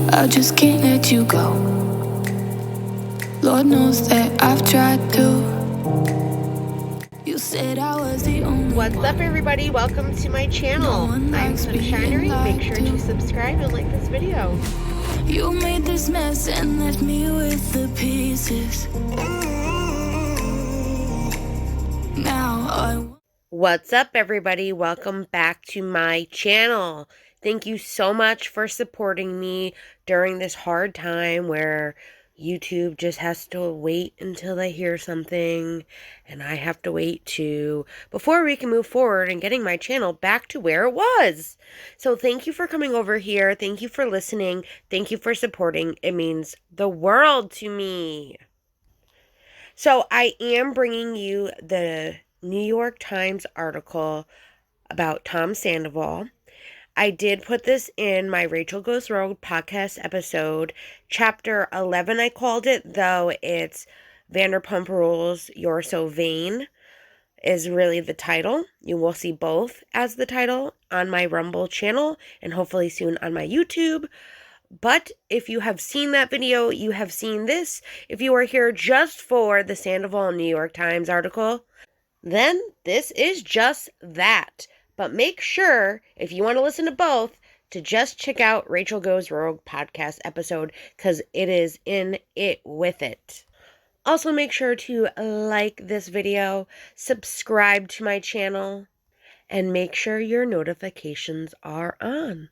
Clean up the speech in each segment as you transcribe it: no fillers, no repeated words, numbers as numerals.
I just can't let you go. Lord knows that I've tried to. You said I was the only What's one. up, everybody? Welcome to my channel. No one I'm likes being Sunshinery. Make lied sure to. to subscribe and like this video. You made this mess and left me with the pieces. Now What's up, everybody? Welcome back to my channel. Thank you so much for supporting me during this hard time where YouTube just has to wait until they hear something, and I have to wait too before we can move forward and getting my channel back to where it was. So thank you for coming over here. Thank you for listening. Thank you for supporting. It means the world to me. So I am bringing you the New York Times article about Tom Sandoval. I did put this in my Rachel Goes Rogue podcast episode. Chapter 11, I called it, though it's Vanderpump Rules, You're So Vain, is really the title. You will see both as the title on my Rumble channel and hopefully soon on my YouTube. But if you have seen that video, you have seen this. If you are here just for the Sandoval New York Times article, then this is just that. But make sure, if you want to listen to both, to just check out Rachel Goes Rogue podcast episode, because it is in it with it. Also, make sure to like this video, subscribe to my channel, and make sure your notifications are on.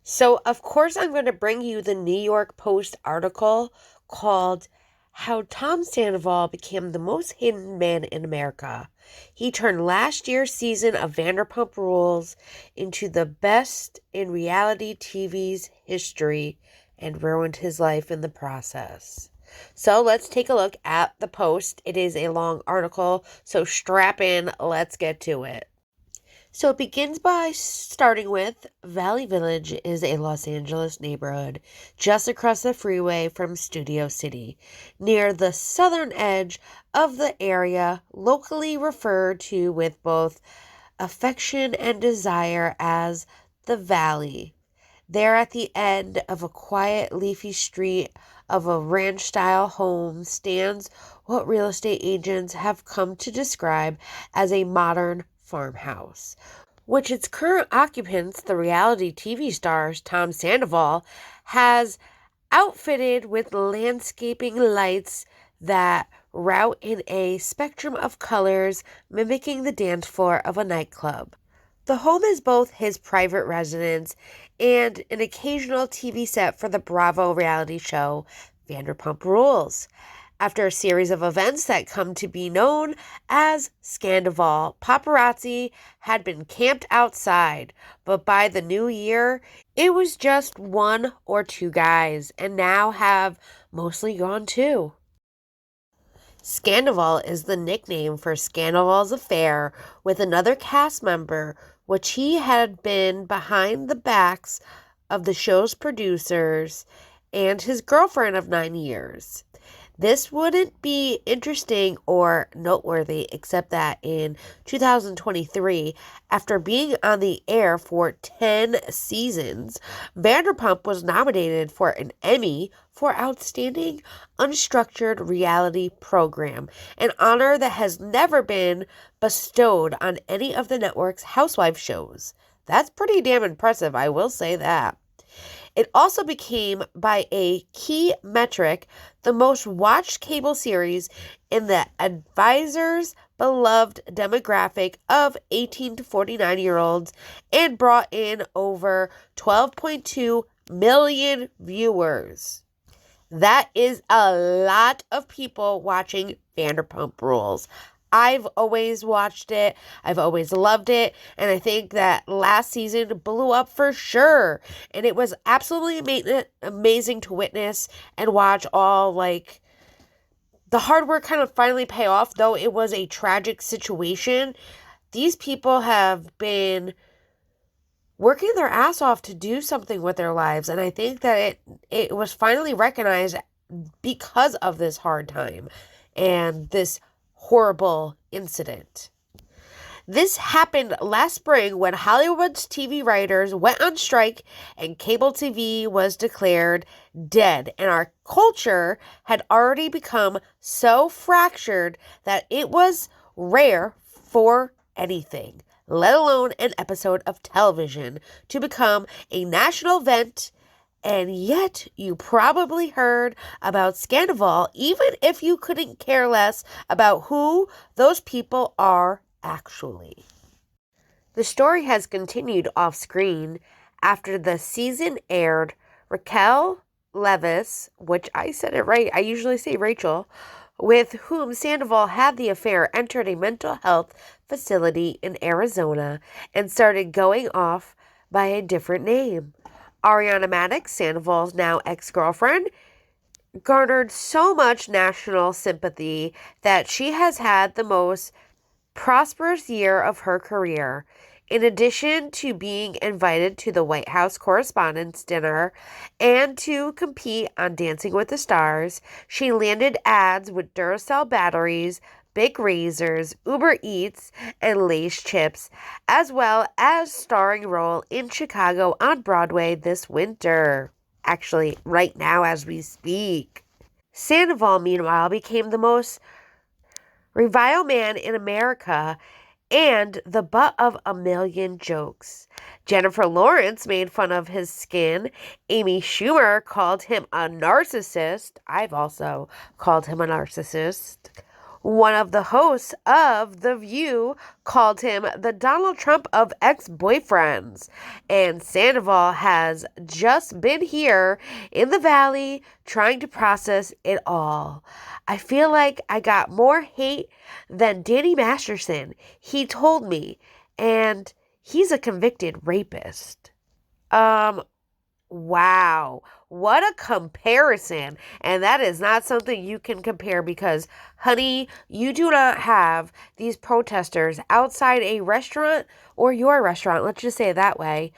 So, of course, I'm going to bring you the New York Post article called How Tom Sandoval Became the Most Hidden Man in America. He turned last year's season of Vanderpump Rules into the best in reality TV's history and ruined his life in the process. So let's take a look at the Post. It is a long article, so strap in. Let's get to it. So it begins by starting with Valley Village is a Los Angeles neighborhood just across the freeway from Studio City, near the southern edge of the area, locally referred to with both affection and desire as the Valley. There at the end of a quiet, leafy street of a ranch-style home stands what real estate agents have come to describe as a modern farmhouse, which its current occupants, the reality TV stars Tom Sandoval, has outfitted with landscaping lights that route in a spectrum of colors, mimicking the dance floor of a nightclub. The home is both his private residence and an occasional TV set for the Bravo reality show Vanderpump Rules. After a series of events that come to be known as Scandoval, paparazzi had been camped outside, but by the new year, it was just one or two guys, and now have mostly gone too. Scandoval is the nickname for Scandoval's affair with another cast member, which he had been behind the backs of the show's producers and his girlfriend of 9 years. This wouldn't be interesting or noteworthy except that in 2023, after being on the air for 10 seasons, Vanderpump was nominated for an Emmy for Outstanding Unstructured Reality Program, an honor that has never been bestowed on any of the network's housewife shows. That's pretty damn impressive, I will say that. It also became, by a key metric, the most watched cable series in the advisor's beloved demographic of 18 to 49-year-olds and brought in over 12.2 million viewers. That is a lot of people watching Vanderpump Rules. I've always watched it. I've always loved it. And I think that last season blew up for sure. And it was absolutely amazing to witness and watch all, like, the hard work kind of finally pay off. Though it was a tragic situation, these people have been working their ass off to do something with their lives. And I think that it was finally recognized because of this hard time and this horrible incident. This happened last spring when Hollywood's TV writers went on strike and cable TV was declared dead, and our culture had already become so fractured that it was rare for anything, let alone an episode of television, to become a national event. And yet, you probably heard about Scandoval, even if you couldn't care less about who those people are actually. The story has continued off screen after the season aired. Raquel Leviss, which I said it right, I usually say Rachel, with whom Sandoval had the affair, entered a mental health facility in Arizona and started going off by a different name. Ariana Madix, Sandoval's now ex-girlfriend, garnered so much national sympathy that she has had the most prosperous year of her career. In addition to being invited to the White House Correspondents' Dinner and to compete on Dancing with the Stars, she landed ads with Duracell batteries, Big Razors, Uber Eats, and Lay's chips, as well as starring role in Chicago on Broadway this winter. Actually, right now as we speak. Sandoval, meanwhile, became the most reviled man in America and the butt of a million jokes. Jennifer Lawrence made fun of his skin. Amy Schumer called him a narcissist. I've also called him a narcissist. One of the hosts of The View called him the Donald Trump of ex-boyfriends. And Sandoval has just been here in the valley trying to process it all. I feel like I got more hate than Danny Masterson. He told me, and he's a convicted rapist. Wow, what a comparison. And that is not something you can compare because, honey, you do not have these protesters outside a restaurant or your restaurant, let's just say it that way,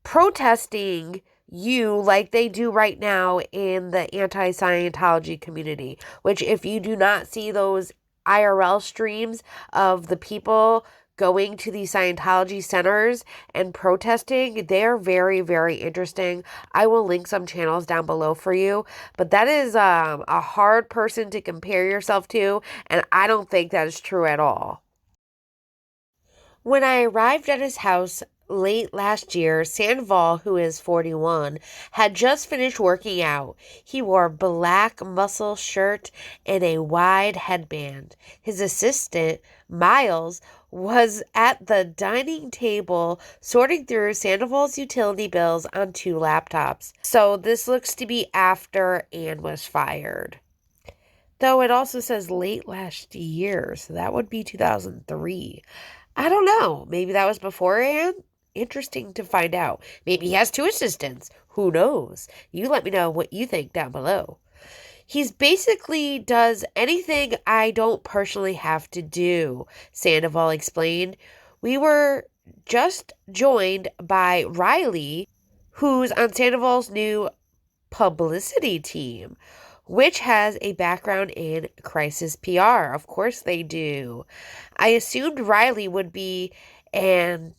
protesting you like they do right now in the anti-Scientology community, which if you do not see those IRL streams of the people going to these Scientology centers and protesting, they're very, very interesting. I will link some channels down below for you, but that is a hard person to compare yourself to, and I don't think that is true at all. When I arrived at his house late last year, Sandoval, who is 41, had just finished working out. He wore a black muscle shirt and a wide headband. His assistant, Miles, was at the dining table sorting through Sandoval's utility bills on 2 laptops. So this looks to be after Anne was fired. Though it also says late last year, so that would be 2003. I don't know. Maybe that was before Anne? Interesting to find out. Maybe he has 2 assistants. Who knows? You let me know what you think down below. He's basically does anything I don't personally have to do, Sandoval explained. We were just joined by Riley, who's on Sandoval's new publicity team, which has a background in crisis PR. Of course they do. I assumed Riley would be an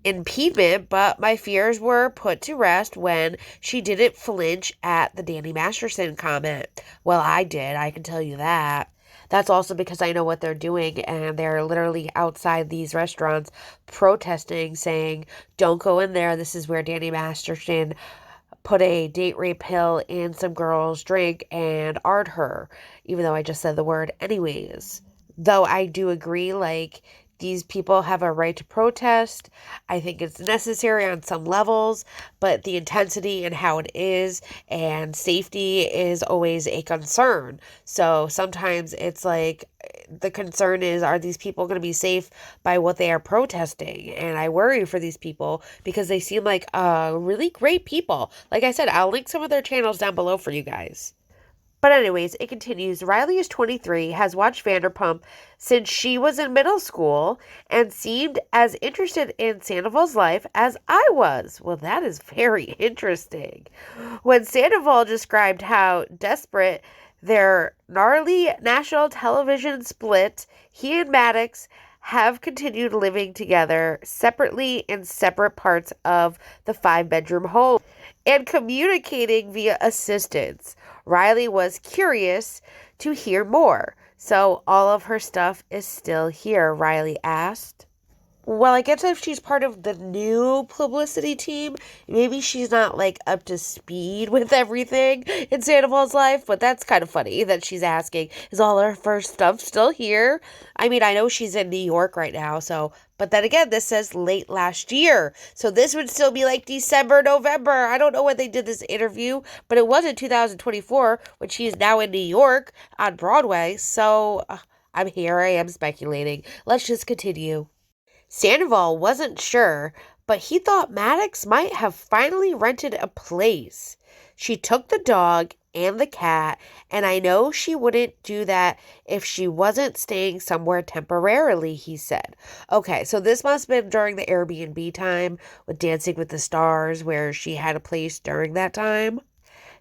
impediment, but my fears were put to rest when she didn't flinch at the Danny Masterson comment. Well, I did. I can tell you that. That's also because I know what they're doing, and they're literally outside these restaurants protesting, saying, don't go in there. This is where Danny Masterson put a date rape pill in some girl's drink and ard her, even though I just said the word anyways. Though I do agree, like, these people have a right to protest. I think it's necessary on some levels, but the intensity and how it is and safety is always a concern. So sometimes it's like the concern is, are these people going to be safe by what they are protesting? And I worry for these people because they seem like really great people. Like I said, I'll link some of their channels down below for you guys. But anyways, it continues. Riley is 23, has watched Vanderpump since she was in middle school, and seemed as interested in Sandoval's life as I was. Well, that is very interesting. When Sandoval described how desperate their gnarly national television split, he and Madix have continued living together separately in separate parts of the 5-bedroom home and communicating via assistants. Riley was curious to hear more. So all of her stuff is still here, Riley asked. Well, I guess if she's part of the new publicity team, maybe she's not like up to speed with everything in Sandoval's life, but that's kind of funny that she's asking, is all her first stuff still here? I mean, I know she's in New York right now, but then again, this says late last year. So this would still be like December, November. I don't know when they did this interview, but it was in 2024 when she's now in New York on Broadway. So I'm here, I am speculating. Let's just continue. Sandoval wasn't sure, but he thought Madix might have finally rented a place. She took the dog and the cat, and I know she wouldn't do that if she wasn't staying somewhere temporarily, he said. Okay, so this must have been during the Airbnb time with Dancing with the Stars, where she had a place during that time.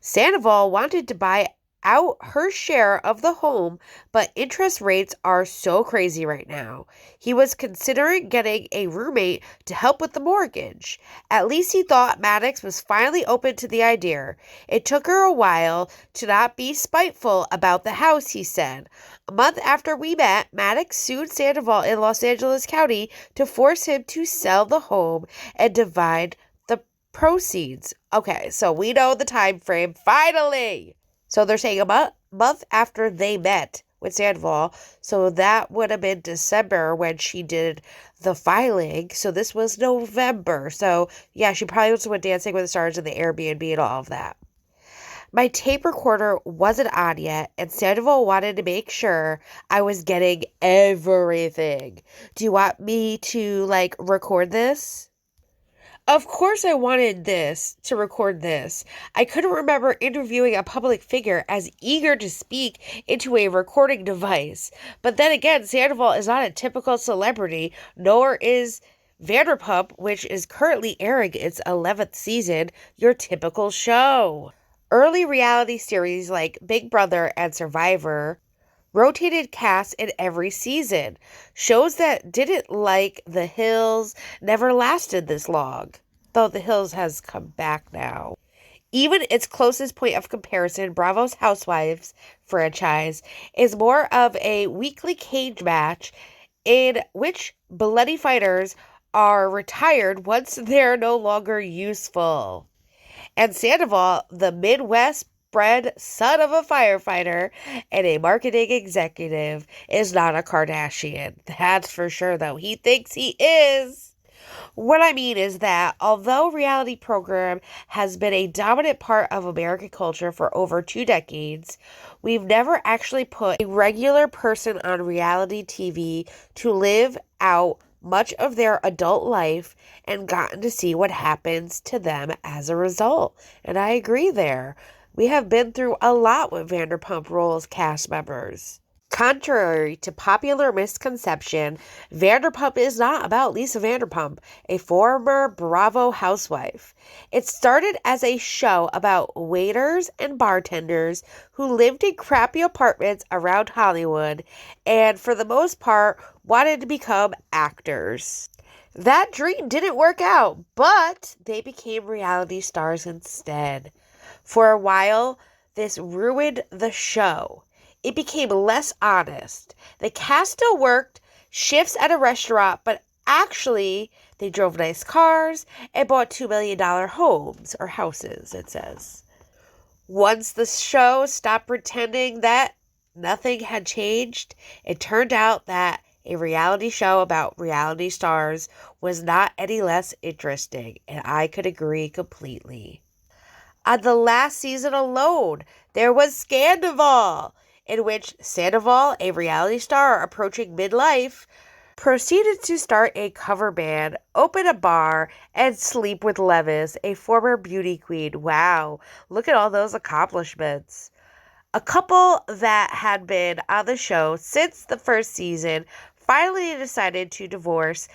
Sandoval wanted to buy out her share of the home, but interest rates are so crazy right now. He was considering getting a roommate to help with the mortgage. At least he thought Madix was finally open to the idea. It took her a while to not be spiteful about the house, he said. A month after we met, Madix sued Sandoval in Los Angeles County to force him to sell the home and divide the proceeds. Okay, so we know the time frame, finally. So they're saying a month after they met with Sandoval. So that would have been December when she did the filing. So this was November. So yeah, she probably was with Dancing with the Stars and the Airbnb and all of that. My tape recorder wasn't on yet, and Sandoval wanted to make sure I was getting everything. Do you want me to record this? Of course I wanted to record this. I couldn't remember interviewing a public figure as eager to speak into a recording device. But then again, Sandoval is not a typical celebrity, nor is Vanderpump, which is currently airing its 11th season, your typical show. Early reality series like Big Brother and Survivor rotated cast in every season. Shows that didn't like The Hills never lasted this long, though The Hills has come back now. Even its closest point of comparison, Bravo's Housewives franchise, is more of a weekly cage match in which bloody fighters are retired once they're no longer useful. And Sandoval, the Midwest bred son of a firefighter and a marketing executive, is not a Kardashian. That's for sure, though. He thinks he is. What I mean is that although reality program has been a dominant part of American culture for over 2 decades, we've never actually put a regular person on reality TV to live out much of their adult life and gotten to see what happens to them as a result. And I agree there. We have been through a lot with Vanderpump Rules cast members. Contrary to popular misconception, Vanderpump is not about Lisa Vanderpump, a former Bravo housewife. It started as a show about waiters and bartenders who lived in crappy apartments around Hollywood and, for the most part, wanted to become actors. That dream didn't work out, but they became reality stars instead. For a while, this ruined the show. It became less honest. The cast still worked shifts at a restaurant, but actually they drove nice cars and bought $2 million homes or houses, it says. Once the show stopped pretending that nothing had changed, it turned out that a reality show about reality stars was not any less interesting, and I could agree completely. On the last season alone, there was Scandoval, in which Sandoval, a reality star approaching midlife, proceeded to start a cover band, open a bar, and sleep with Leviss, a former beauty queen. Wow, look at all those accomplishments. A couple that had been on the show since the first season finally decided to divorce,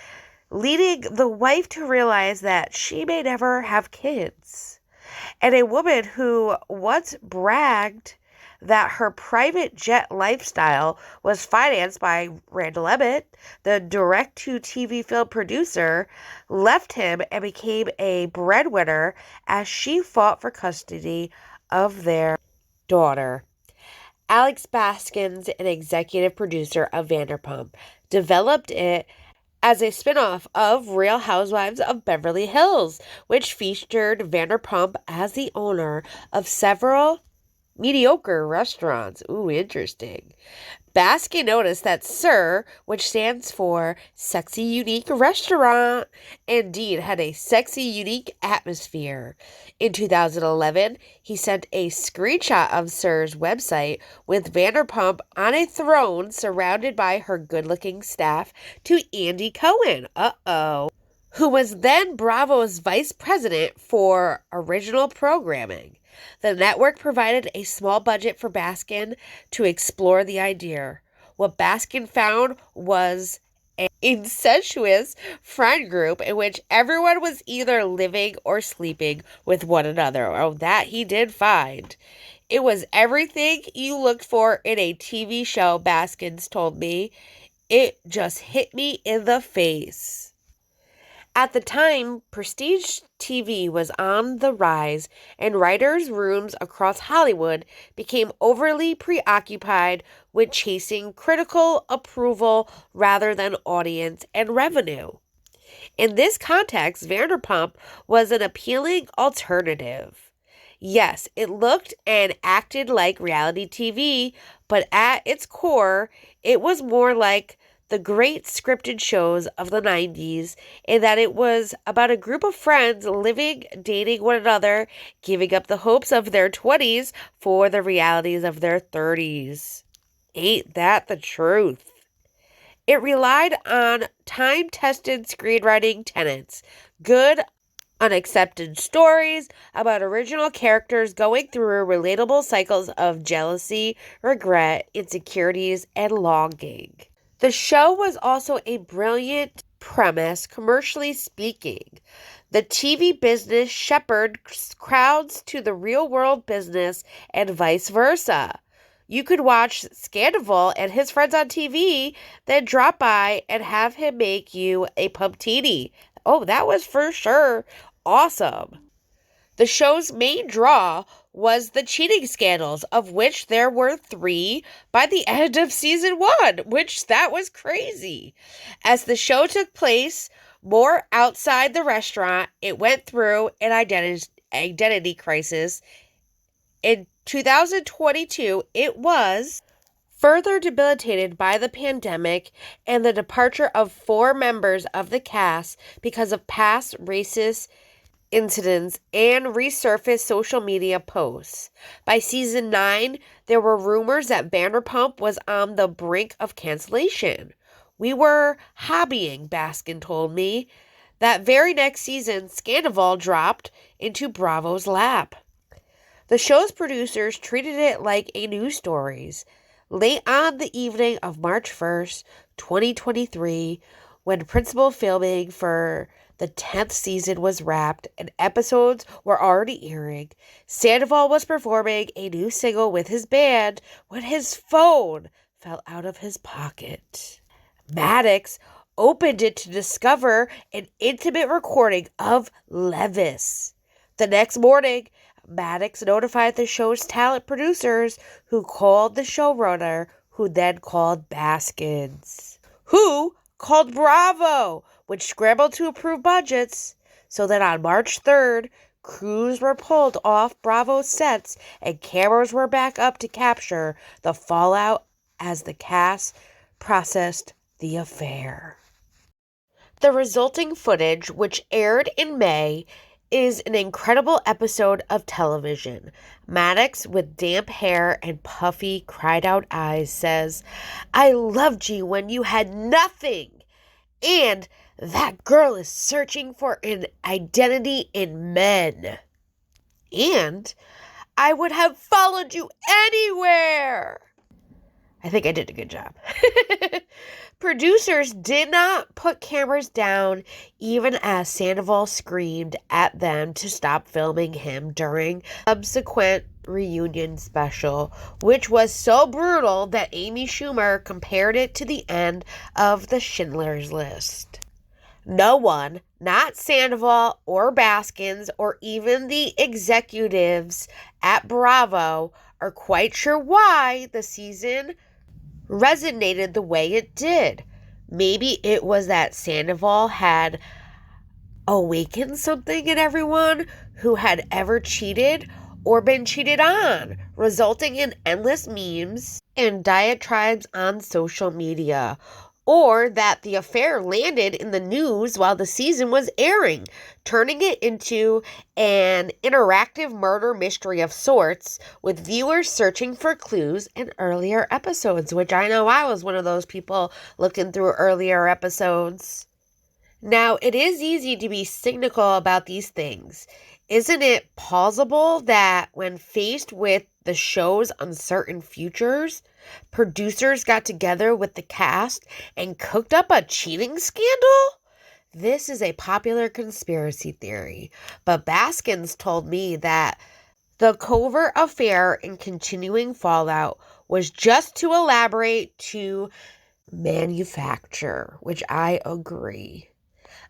leading the wife to realize that she may never have kids. And a woman who once bragged that her private jet lifestyle was financed by Randall Emmett, the direct-to-TV film producer, left him and became a breadwinner as she fought for custody of their daughter. Alex Baskins, an executive producer of Vanderpump, developed it as a spin-off of Real Housewives of Beverly Hills, which featured Vanderpump as the owner of several mediocre restaurants. Ooh, interesting. Baskin noticed that SIR, which stands for Sexy Unique Restaurant, indeed had a sexy, unique atmosphere. In 2011, he sent a screenshot of SIR's website with Vanderpump on a throne surrounded by her good-looking staff to Andy Cohen, who was then Bravo's vice president for original programming. The network provided a small budget for Baskin to explore the idea. What Baskin found was an incestuous friend group in which everyone was either living or sleeping with one another. Oh, that he did find. It was everything you looked for in a TV show, Baskins told me. It just hit me in the face. At the time, prestige TV was on the rise, and writers' rooms across Hollywood became overly preoccupied with chasing critical approval rather than audience and revenue. In this context, Vanderpump was an appealing alternative. Yes, it looked and acted like reality TV, but at its core, it was more like the great scripted shows of the 90s, in that it was about a group of friends living, dating one another, giving up the hopes of their 20s for the realities of their 30s. Ain't that the truth? It relied on time-tested screenwriting tenets, good, unaccepted stories about original characters going through relatable cycles of jealousy, regret, insecurities, and longing. The show was also a brilliant premise, commercially speaking. The TV business shepherded crowds to the real-world business and vice versa. You could watch Scandoval and his friends on TV, then drop by and have him make you a pumptini. Oh, that was for sure awesome. The show's main draw was the cheating scandals, of which there were 3 by the end of season 1, which that was crazy. As the show took place more outside the restaurant, it went through an identity crisis. In 2022, it was further debilitated by the pandemic and the departure of 4 members of the cast because of past racist incidents and resurfaced social media posts. By season 9, there were rumors that Vanderpump was on the brink of cancellation. We were hobbying, Baskin told me. That very next season, Scandoval dropped into Bravo's lap. The show's producers treated it like a news story. Late on the evening of March 1st, 2023, when principal filming for the 10th season was wrapped and episodes were already airing, Sandoval was performing a new single with his band when his phone fell out of his pocket. Madix opened it to discover an intimate recording of Leviss. The next morning, Madix notified the show's talent producers, who called the showrunner, who then called Baskins, who called Bravo, which scrambled to approve budgets, so that on March 3rd, crews were pulled off Bravo's sets and cameras were back up to capture the fallout as the cast processed the affair. The resulting footage, which aired in May, is an incredible episode of television. Madix, with damp hair and puffy, cried-out eyes, says, "I loved you when you had nothing. And that girl is searching for an identity in men. And I would have followed you anywhere." I think I did a good job. Producers did not put cameras down even as Sandoval screamed at them to stop filming him during subsequent reunion special, which was so brutal that Amy Schumer compared it to the end of the Schindler's List. No one, not Sandoval or Baskins or even the executives at Bravo, are quite sure why the season resonated the way it did. Maybe it was that Sandoval had awakened something in everyone who had ever cheated or been cheated on, resulting in endless memes and diatribes on social media. Or that the affair landed in the news while the season was airing, turning it into an interactive murder mystery of sorts, with viewers searching for clues in earlier episodes, which I know I was one of those people looking through earlier episodes. Now, it is easy to be cynical about these things. Isn't it plausible that when faced with the show's uncertain futures, producers got together with the cast and cooked up a cheating scandal? This is a popular conspiracy theory, but Baskins told me that the covert affair and continuing fallout was just to elaborate to manufacture, which I agree.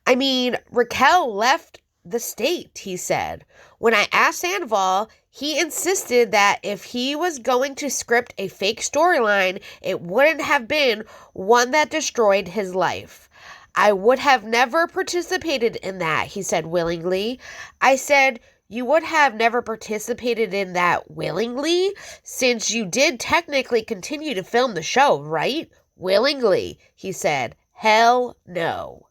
I mean, Raquel left the state, he said. When I asked Sandoval, he insisted that if he was going to script a fake storyline, it wouldn't have been one that destroyed his life. I would have never participated in that, he said willingly. I said, you would have never participated in that willingly, since you did technically continue to film the show, right? Willingly, he said. Hell no.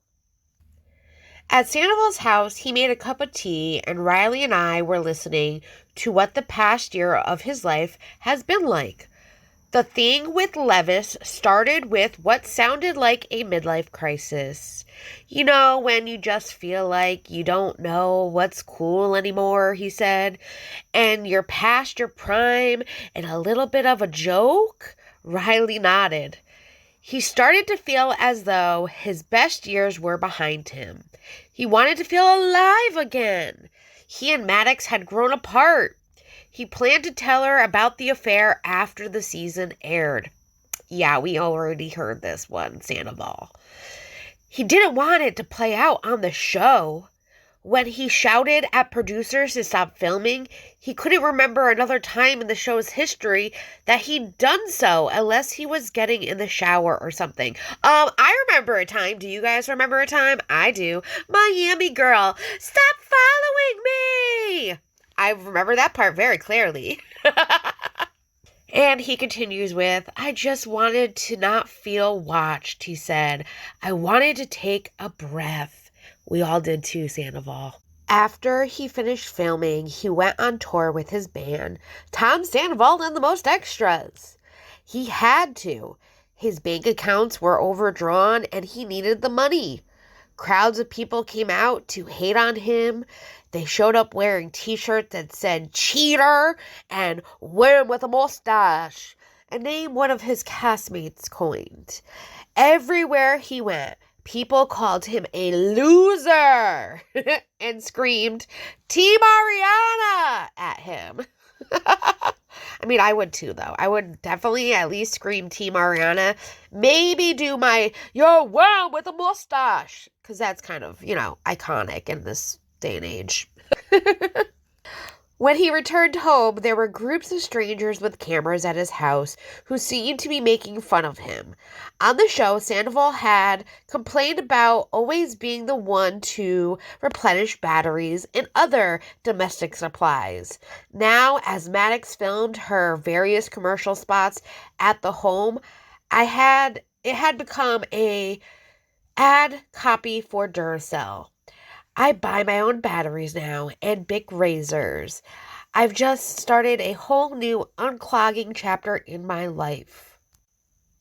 At Sandoval's house, he made a cup of tea, and Riley and I were listening to what the past year of his life has been like. The thing with Leviss started with what sounded like a midlife crisis. You know, when you just feel like you don't know what's cool anymore, he said, and you're past your prime and a little bit of a joke? Riley nodded. He started to feel as though his best years were behind him. He wanted to feel alive again. He and Madix had grown apart. He planned to tell her about the affair after the season aired. Yeah, we already heard this one, Sandoval. He didn't want it to play out on the show. When he shouted at producers to stop filming, he couldn't remember another time in the show's history that he'd done so unless he was getting in the shower or something. I remember a time. Do you guys remember a time? I do. Miami girl, stop following me! I remember that part very clearly. And he continues with, I just wanted to not feel watched, he said. I wanted to take a breath. We all did too, Sandoval. After he finished filming, he went on tour with his band, Tom Sandoval and the Most Extras. He had to. His bank accounts were overdrawn and he needed the money. Crowds of people came out to hate on him. They showed up wearing t-shirts that said cheater and women with a mustache, a name one of his castmates coined. Everywhere he went, people called him a loser and screamed, Team Ariana at him. I mean, I would too, though. I would definitely at least scream Team Ariana. Maybe do my, yo, wow, with a mustache. Because that's kind of, iconic in this day and age. When he returned home, there were groups of strangers with cameras at his house who seemed to be making fun of him. On the show, Sandoval had complained about always being the one to replenish batteries and other domestic supplies. Now, as Madix filmed her various commercial spots at the home, it had become a ad copy for Duracell. I buy my own batteries now and Bic razors. I've just started a whole new unclogging chapter in my life.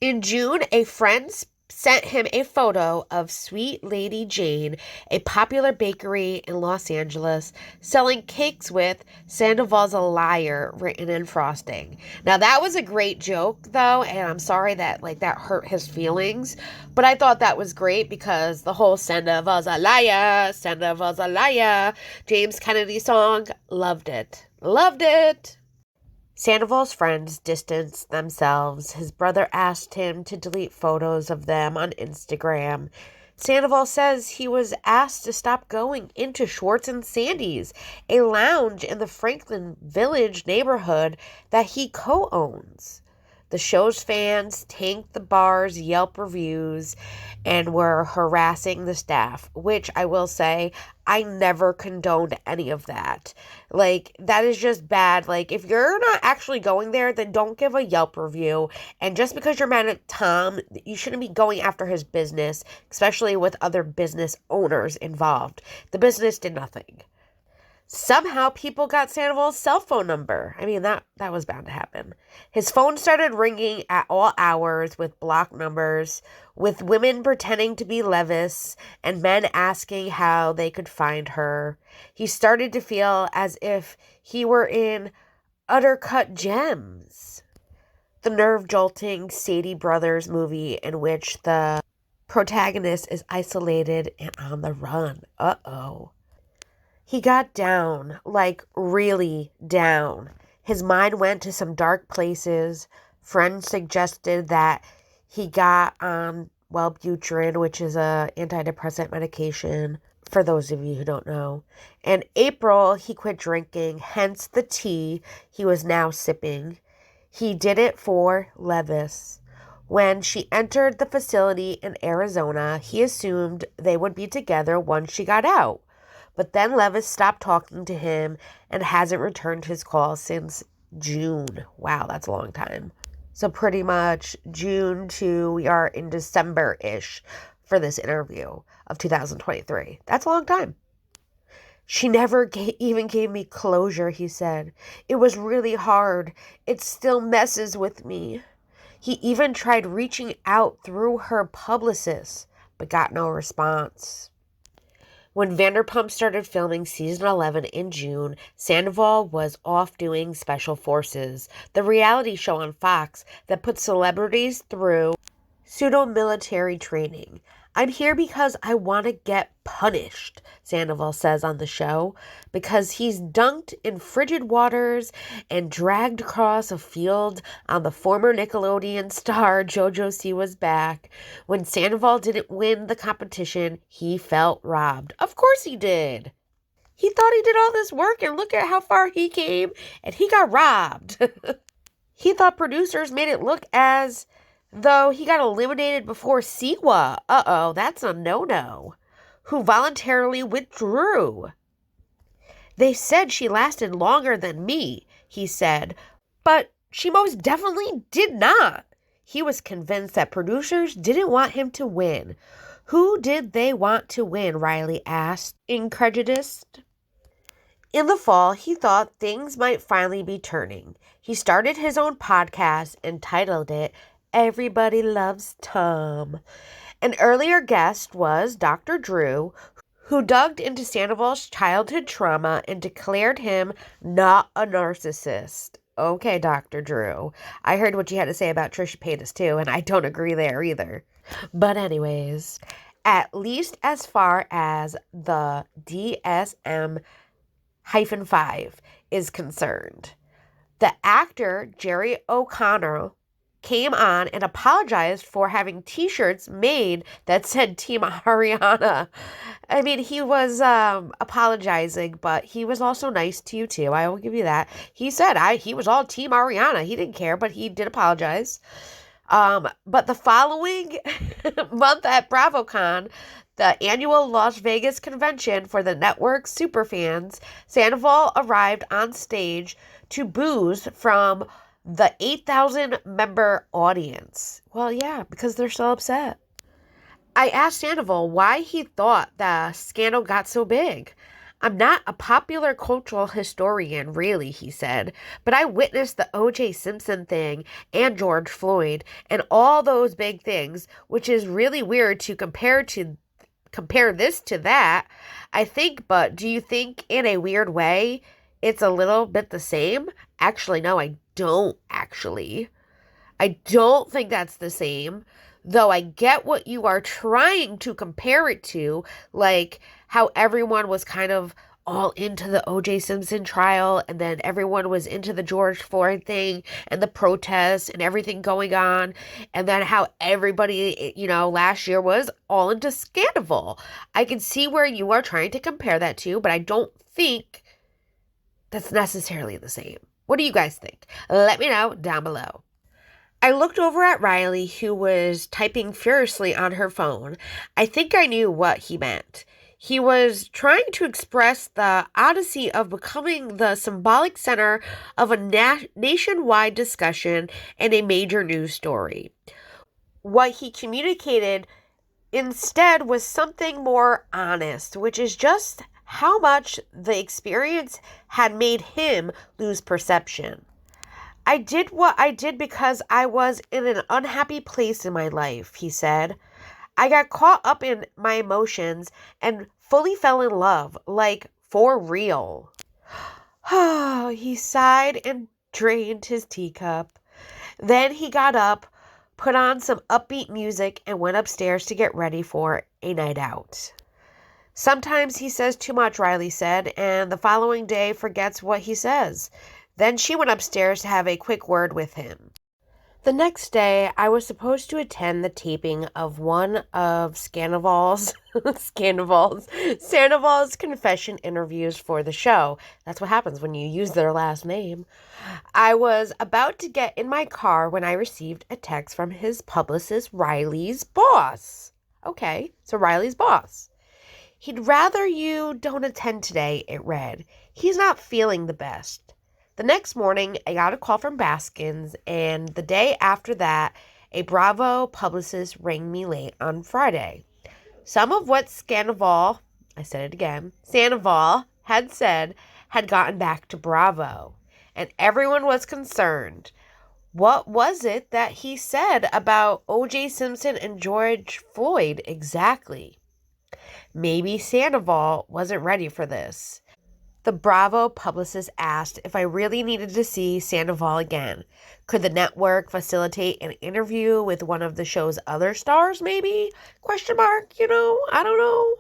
In June, a friend sent him a photo of Sweet Lady Jane, a popular bakery in Los Angeles, selling cakes with "Sandoval's a liar" written in frosting. Now that was a great joke though, and I'm sorry that that hurt his feelings, but I thought that was great because the whole Sandoval's a liar, Sandoval's a liar, James Kennedy song, loved it. Loved it. Sandoval's friends distanced themselves. His brother asked him to delete photos of them on Instagram. Sandoval says he was asked to stop going into Schwartz and Sandy's, a lounge in the Franklin Village neighborhood that he co-owns. The show's fans tanked the bar's Yelp reviews and were harassing the staff, which I will say, I never condoned any of that. That is just bad. If you're not actually going there, then don't give a Yelp review. And just because you're mad at Tom, you shouldn't be going after his business, especially with other business owners involved. The business did nothing. Somehow people got Sandoval's cell phone number. I mean, that was bound to happen. His phone started ringing at all hours with blocked numbers, with women pretending to be Leviss and men asking how they could find her. He started to feel as if he were in Uncut Gems, the nerve-jolting Sadie Brothers movie in which the protagonist is isolated and on the run. Uh-oh. He got down, really down. His mind went to some dark places. Friends suggested that he got on Wellbutrin, which is a antidepressant medication, for those of you who don't know. In April, he quit drinking, hence the tea he was now sipping. He did it for Leviss. When she entered the facility in Arizona, he assumed they would be together once she got out. But then Leviss stopped talking to him and hasn't returned his calls since June. Wow, that's a long time. So pretty much June to we are in December-ish for this interview of 2023. That's a long time. She never even gave me closure, he said. It was really hard. It still messes with me. He even tried reaching out through her publicist, but got no response. When Vanderpump started filming season 11 in June, Sandoval was off doing Special Forces, the reality show on Fox that puts celebrities through pseudo-military training. I'm here because I want to get punished, Sandoval says on the show, because he's dunked in frigid waters and dragged across a field on the former Nickelodeon star JoJo Siwa's back. When Sandoval didn't win the competition, he felt robbed. Of course he did. He thought he did all this work and look at how far he came and he got robbed. He thought producers made it look as though he got eliminated before Siwa. Uh-oh, that's a no-no. Who voluntarily withdrew. They said she lasted longer than me, he said, but she most definitely did not. He was convinced that producers didn't want him to win. Who did they want to win? Riley asked, incredulous. In the fall, he thought things might finally be turning. He started his own podcast and titled it Everybody Loves Tom. An earlier guest was Dr. Drew, who dug into Sandoval's childhood trauma and declared him not a narcissist. Okay, Dr. Drew. I heard what you had to say about Trisha Paytas too, and I don't agree there either. But anyways, at least as far as the DSM-5 is concerned. The actor Jerry O'Connell came on and apologized for having t-shirts made that said Team Ariana. I mean, he was apologizing, but he was also nice to you too. I will give you that. He said he was all Team Ariana. He didn't care, but he did apologize. But the following month at BravoCon, the annual Las Vegas convention for the network's superfans, Sandoval arrived on stage to boos from the 8,000-member audience. Well, yeah, because they're so upset. I asked Sandoval why he thought the scandal got so big. I'm not a popular cultural historian, really, he said, but I witnessed the O.J. Simpson thing and George Floyd and all those big things, which is really weird to compare this to that. I think, but do you think in a weird way it's a little bit the same? Actually, no, I don't actually. I don't think that's the same, though I get what you are trying to compare it to, like how everyone was kind of all into the O.J. Simpson trial, and then everyone was into the George Floyd thing and the protests and everything going on, and then how everybody, last year was all into Scandoval. I can see where you are trying to compare that to, but I don't think that's necessarily the same. What do you guys think? Let me know down below. I looked over at Riley, who was typing furiously on her phone. I think I knew what he meant. He was trying to express the odyssey of becoming the symbolic center of a nationwide discussion and a major news story. What he communicated instead was something more honest, which is just how much the experience had made him lose perception. I did what I did because I was in an unhappy place in my life, he said. I got caught up in my emotions and fully fell in love, like for real. Oh, he sighed and drained his teacup. Then he got up, put on some upbeat music, and went upstairs to get ready for a night out. Sometimes he says too much, Riley said, and the following day forgets what he says. Then she went upstairs to have a quick word with him. The next day, I was supposed to attend the taping of one of Sandoval's confession interviews for the show. That's what happens when you use their last name. I was about to get in my car when I received a text from his publicist, Riley's boss. Okay, so Riley's boss. He'd rather you don't attend today, it read. He's not feeling the best. The next morning, I got a call from Baskins, and the day after that, a Bravo publicist rang me late on Friday. Some of what Sandoval had said had gotten back to Bravo, and everyone was concerned. What was it that he said about O.J. Simpson and George Floyd exactly? Maybe Sandoval wasn't ready for this. The Bravo publicist asked if I really needed to see Sandoval again. Could the network facilitate an interview with one of the show's other stars, maybe? I don't know.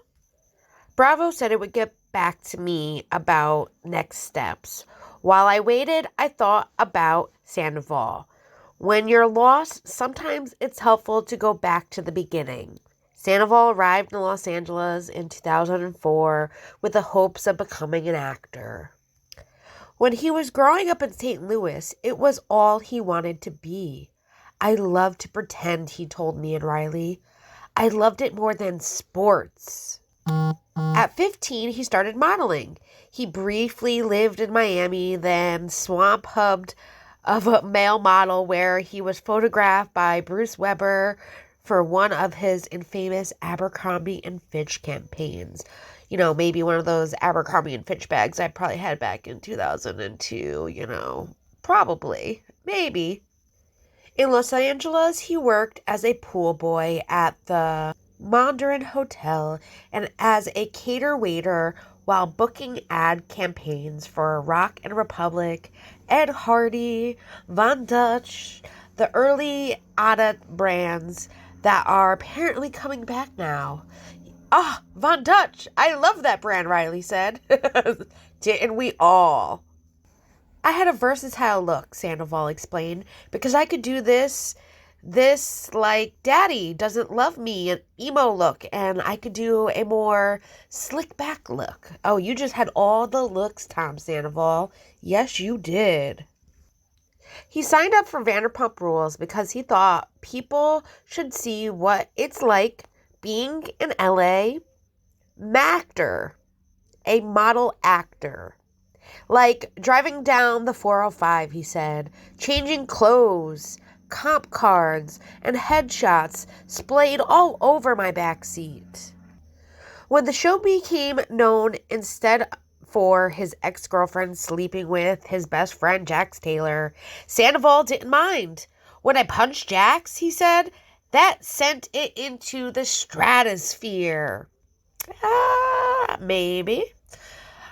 Bravo said it would get back to me about next steps. While I waited, I thought about Sandoval. When you're lost, sometimes it's helpful to go back to the beginning. Sandoval arrived in Los Angeles in 2004 with the hopes of becoming an actor. When he was growing up in St. Louis, it was all he wanted to be. I loved to pretend, he told me and Riley. I loved it more than sports. At 15, he started modeling. He briefly lived in Miami, then swamp hubbed of a male model where he was photographed by Bruce Weber for one of his infamous Abercrombie and Fitch campaigns. Maybe one of those Abercrombie and Fitch bags I probably had back in 2002, probably, maybe. In Los Angeles, he worked as a pool boy at the Mandarin Hotel and as a cater waiter while booking ad campaigns for Rock and Republic, Ed Hardy, Von Dutch, the early Ada brands that are apparently coming back now. Von Dutch! I love that brand, Riley said. Didn't we all? I had a versatile look, Sandoval explained, because I could do this like Daddy Doesn't Love Me, an emo look, and I could do a more slick back look. Oh, you just had all the looks, Tom Sandoval. Yes, you did. He signed up for Vanderpump Rules because he thought people should see what it's like being an LA actor, a model actor. Like driving down the 405, he said, changing clothes, comp cards, and headshots splayed all over my back seat. When the show became known instead for his ex-girlfriend sleeping with his best friend Jax Taylor, Sandoval didn't mind. When I punched Jax, he said, that sent it into the stratosphere. Maybe.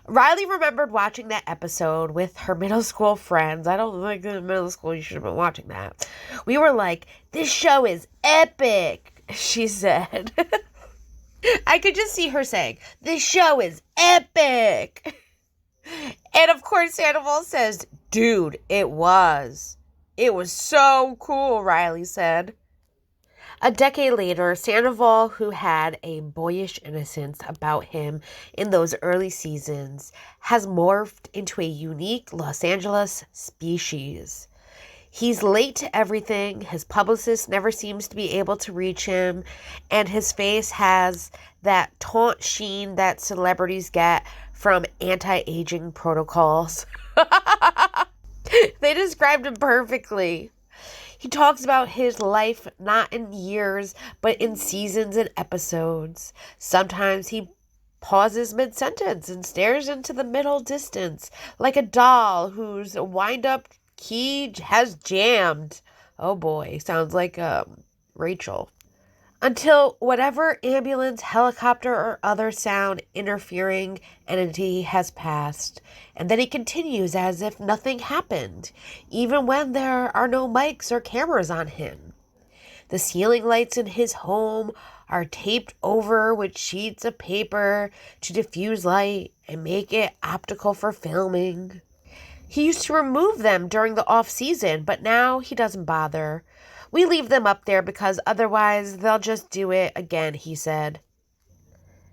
Riley remembered watching that episode with her middle school friends. I don't think in middle school you should have been watching that. We were like, this show is epic, she said. I could just see her saying, this show is epic. And of course, Sandoval says, dude, it was. It was so cool, Riley said. A decade later, Sandoval, who had a boyish innocence about him in those early seasons, has morphed into a unique Los Angeles species. He's late to everything, his publicist never seems to be able to reach him, and his face has that taunt sheen that celebrities get from anti-aging protocols. They described him perfectly. He talks about his life not in years, but in seasons and episodes. Sometimes he pauses mid-sentence and stares into the middle distance, like a doll whose wind-up key has jammed. Oh boy, sounds like Rachel. Until whatever ambulance, helicopter, or other sound interfering entity has passed. And then he continues as if nothing happened, even when there are no mics or cameras on him. The ceiling lights in his home are taped over with sheets of paper to diffuse light and make it optical for filming. He used to remove them during the off-season, but now he doesn't bother. We leave them up there because otherwise they'll just do it again, he said.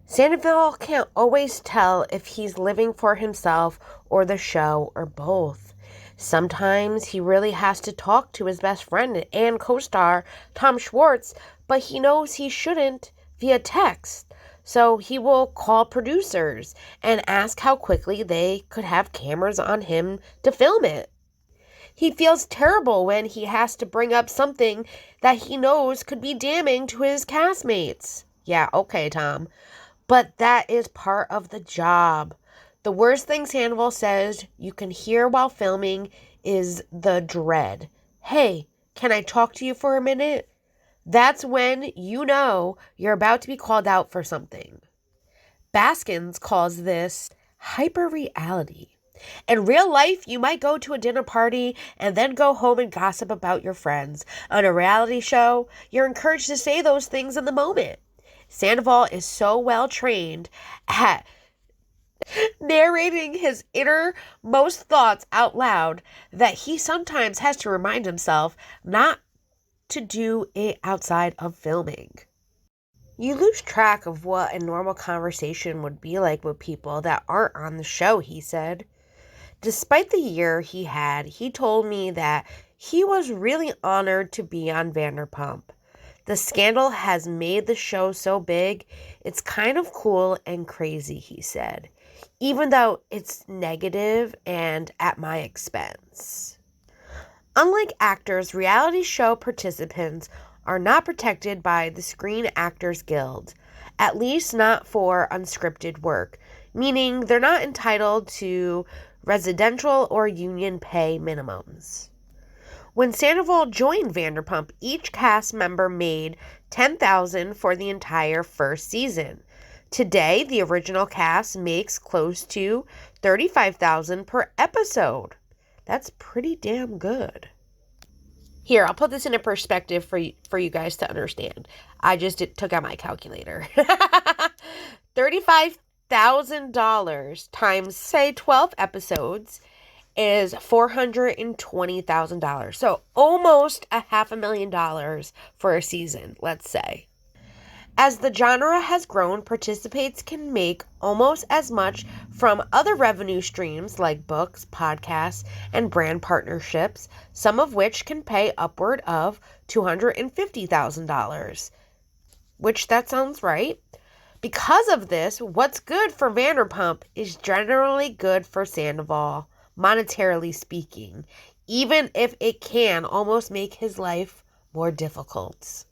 Sandoval can't always tell if he's living for himself or the show or both. Sometimes he really has to talk to his best friend and co-star Tom Schwartz, but he knows he shouldn't via text. So he will call producers and ask how quickly they could have cameras on him to film it. He feels terrible when he has to bring up something that he knows could be damning to his castmates. Yeah, okay, Tom. But that is part of the job. The worst thing Sandoval says you can hear while filming is the dread. Hey, can I talk to you for a minute? That's when you know you're about to be called out for something. Baskins calls this hyperreality. In real life, you might go to a dinner party and then go home and gossip about your friends. On a reality show, you're encouraged to say those things in the moment. Sandoval is so well trained at narrating his innermost thoughts out loud that he sometimes has to remind himself not to do it outside of filming. You lose track of what a normal conversation would be like with people that aren't on the show, he said. Despite the year he had, he told me that he was really honored to be on Vanderpump. The scandal has made the show so big, it's kind of cool and crazy, he said, even though it's negative and at my expense. Unlike actors, reality show participants are not protected by the Screen Actors Guild, at least not for unscripted work, meaning they're not entitled to residential or union pay minimums. When Sandoval joined Vanderpump, each cast member made $10,000 for the entire first season. Today, the original cast makes close to $35,000 per episode. That's pretty damn good. Here, I'll put this into perspective for you guys to understand. I just took out my calculator. $35,000 times, say, 12 episodes is $420,000. So almost $500,000 for a season, let's say. As the genre has grown, participants can make almost as much from other revenue streams like books, podcasts, and brand partnerships, some of which can pay upward of $250,000, which that sounds right. Because of this, what's good for Vanderpump is generally good for Sandoval, monetarily speaking, even if it can almost make his life more difficult.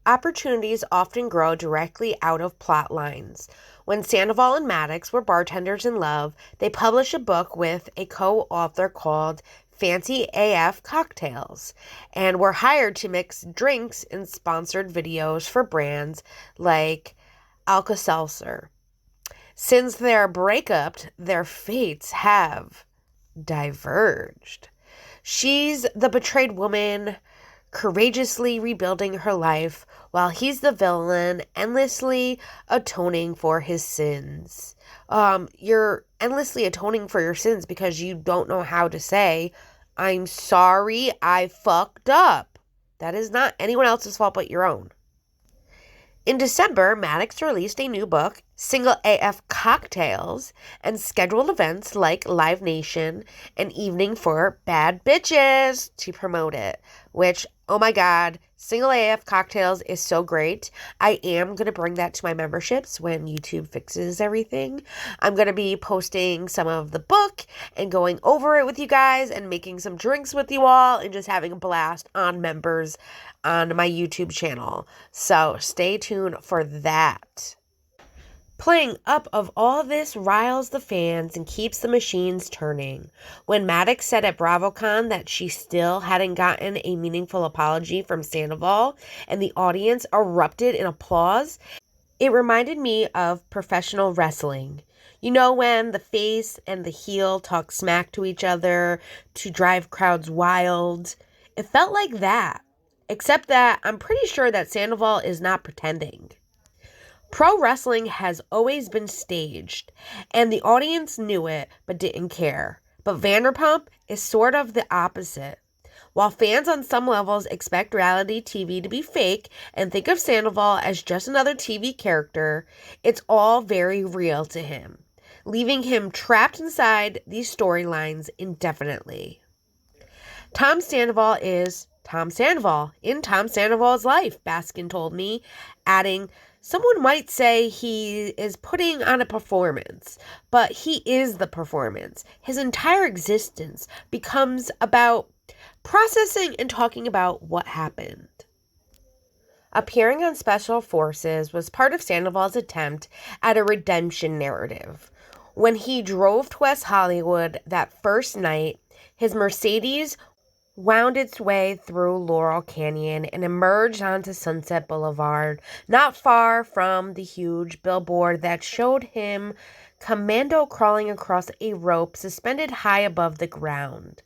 Opportunities often grow directly out of plot lines. When Sandoval and Madix were bartenders in love, they published a book with a co-author called Fancy AF Cocktails and were hired to mix drinks in sponsored videos for brands like Alka-Seltzer. Since their breakup, their fates have diverged. She's the betrayed woman, courageously rebuilding her life, while he's the villain, endlessly atoning for his sins. You're endlessly atoning for your sins because you don't know how to say, I'm sorry, I fucked up. That is not anyone else's fault but your own. In December, Madix released a new book, Single AF Cocktails, and scheduled events like Live Nation and Evening for Bad Bitches to promote it, which, oh my God, Single AF Cocktails is so great. I am going to bring that to my memberships when YouTube fixes everything. I'm going to be posting some of the book and going over it with you guys and making some drinks with you all and just having a blast on members on my YouTube channel. So stay tuned for that. Playing up of all this riles the fans and keeps the machines turning. When Madix said at BravoCon that she still hadn't gotten a meaningful apology from Sandoval and the audience erupted in applause, it reminded me of professional wrestling. You know when the face and the heel talk smack to each other to drive crowds wild? It felt like that, except that I'm pretty sure that Sandoval is not pretending. Pro wrestling has always been staged, and the audience knew it but didn't care. But Vanderpump is sort of the opposite. While fans on some levels expect reality TV to be fake and think of Sandoval as just another TV character, it's all very real to him, leaving him trapped inside these storylines indefinitely. Tom Sandoval is Tom Sandoval in Tom Sandoval's life, Baskin told me, adding, someone might say he is putting on a performance, but he is the performance. His entire existence becomes about processing and talking about what happened. Appearing on Special Forces was part of Sandoval's attempt at a redemption narrative. When he drove to West Hollywood that first night, his Mercedes wound its way through Laurel Canyon and emerged onto Sunset Boulevard, not far from the huge billboard that showed him commando crawling across a rope suspended high above the ground.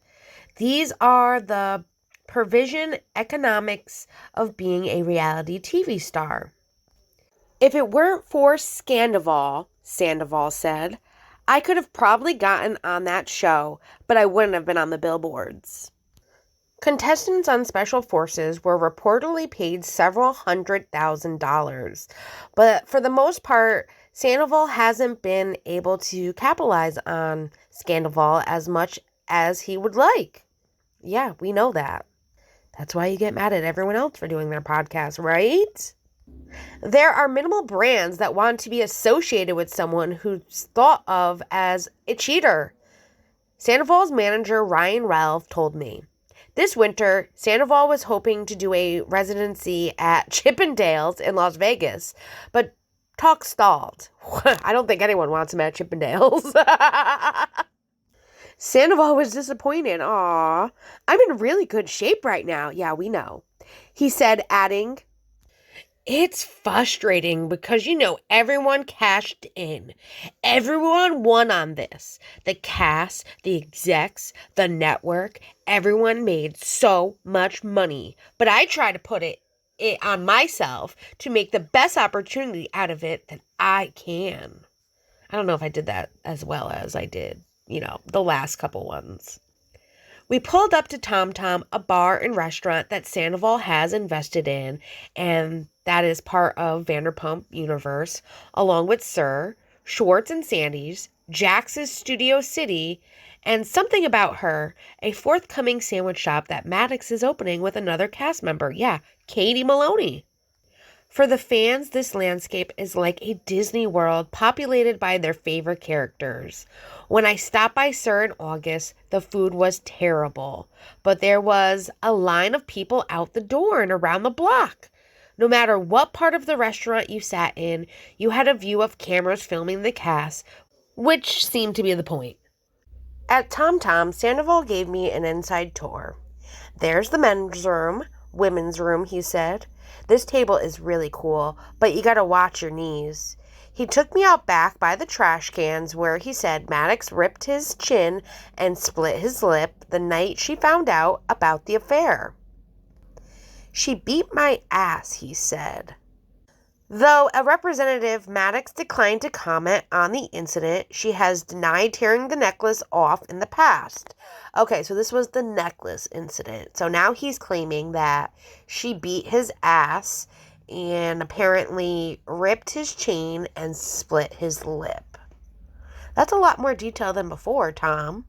These are the provision economics of being a reality TV star. If it weren't for Scandoval, Sandoval said, I could have probably gotten on that show, but I wouldn't have been on the billboards. Contestants on Special Forces were reportedly paid several $100,000, but for the most part, Sandoval hasn't been able to capitalize on Scandoval as much as he would like. Yeah, we know that. That's why you get mad at everyone else for doing their podcast, right? There are minimal brands that want to be associated with someone who's thought of as a cheater. Sandoval's manager, Ryan Ralph, told me. This winter, Sandoval was hoping to do a residency at Chippendales in Las Vegas, but talk stalled. I don't think anyone wants him at Chippendales. Sandoval was disappointed. Aw, I'm in really good shape right now. Yeah, we know. He said, adding, it's frustrating because, everyone cashed in. Everyone won on this. The cast, the execs, the network, everyone made so much money. But I try to put it on myself to make the best opportunity out of it that I can. I don't know if I did that as well as I did, the last couple ones. We pulled up to Tom Tom, a bar and restaurant that Sandoval has invested in, and that is part of Vanderpump universe, along with Sir, Schwartz and Sandy's, Jax's Studio City, and Something About Her, a forthcoming sandwich shop that Madix is opening with another cast member. Yeah, Katie Maloney. For the fans, this landscape is like a Disney World populated by their favorite characters. When I stopped by Sir in August, the food was terrible, but there was a line of people out the door and around the block. No matter what part of the restaurant you sat in, you had a view of cameras filming the cast, which seemed to be the point. At Tom, Sandoval gave me an inside tour. "There's the men's room, women's room," he said. "This table is really cool, but you gotta watch your knees." He took me out back by the trash cans where he said Madix ripped his chin and split his lip the night she found out about the affair. "She beat my ass," he said. Though a representative, Madix declined to comment on the incident. She has denied tearing the necklace off in the past. Okay, so this was the necklace incident. So now he's claiming that she beat his ass and apparently ripped his chain and split his lip. That's a lot more detail than before, Tom.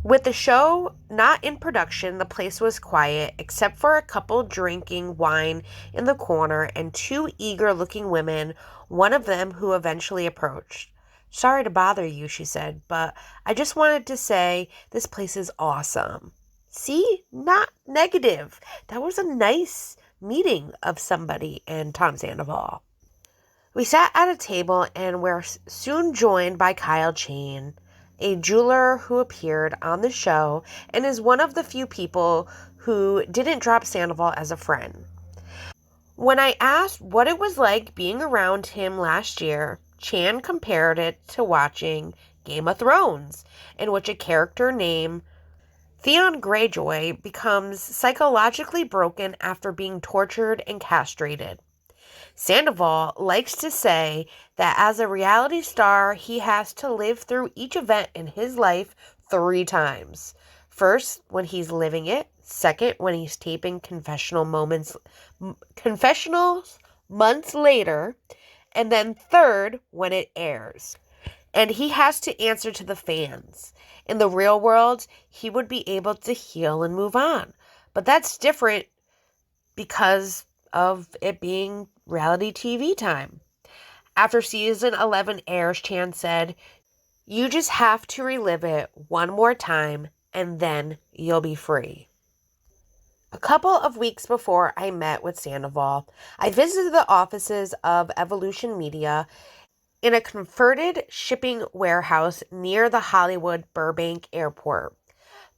With the show not in production, the place was quiet, except for a couple drinking wine in the corner and two eager-looking women, one of them who eventually approached. "Sorry to bother you," she said, "but I just wanted to say this place is awesome." See? Not negative. That was a nice meeting of somebody and Tom Sandoval. We sat at a table and were soon joined by Kyle Chain, a jeweler who appeared on the show and is one of the few people who didn't drop Sandoval as a friend. When I asked what it was like being around him last year, Chan compared it to watching Game of Thrones, in which a character named Theon Greyjoy becomes psychologically broken after being tortured and castrated. Sandoval likes to say that as a reality star, he has to live through each event in his life 3 times. First, when he's living it. Second, when he's taping confessionals months later. And then third, when it airs. And he has to answer to the fans. In the real world, he would be able to heal and move on. But that's different because of it being reality TV time. After season 11 airs, Chan said, "You just have to relive it one more time and then you'll be free." A couple of weeks before I met with Sandoval, I visited the offices of Evolution Media in a converted shipping warehouse near the Hollywood Burbank Airport.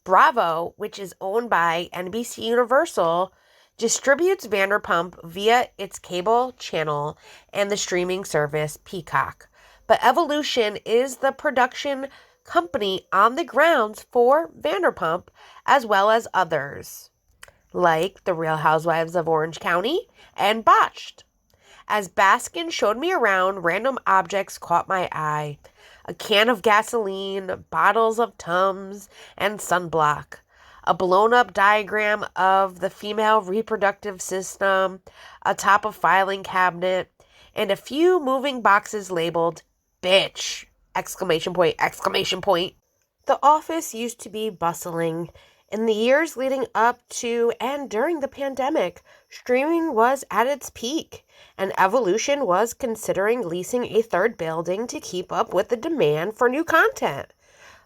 Bravo, which is owned by NBC Universal, distributes Vanderpump via its cable channel and the streaming service Peacock. But Evolution is the production company on the grounds for Vanderpump, as well as others, like The Real Housewives of Orange County and Botched. As Baskin showed me around, random objects caught my eye. A can of gasoline, bottles of Tums, and sunblock. A blown-up diagram of the female reproductive system atop a filing cabinet, and a few moving boxes labeled, "Bitch!" exclamation point, exclamation point. The office used to be bustling. In the years leading up to and during the pandemic, streaming was at its peak, and Evolution was considering leasing a third building to keep up with the demand for new content.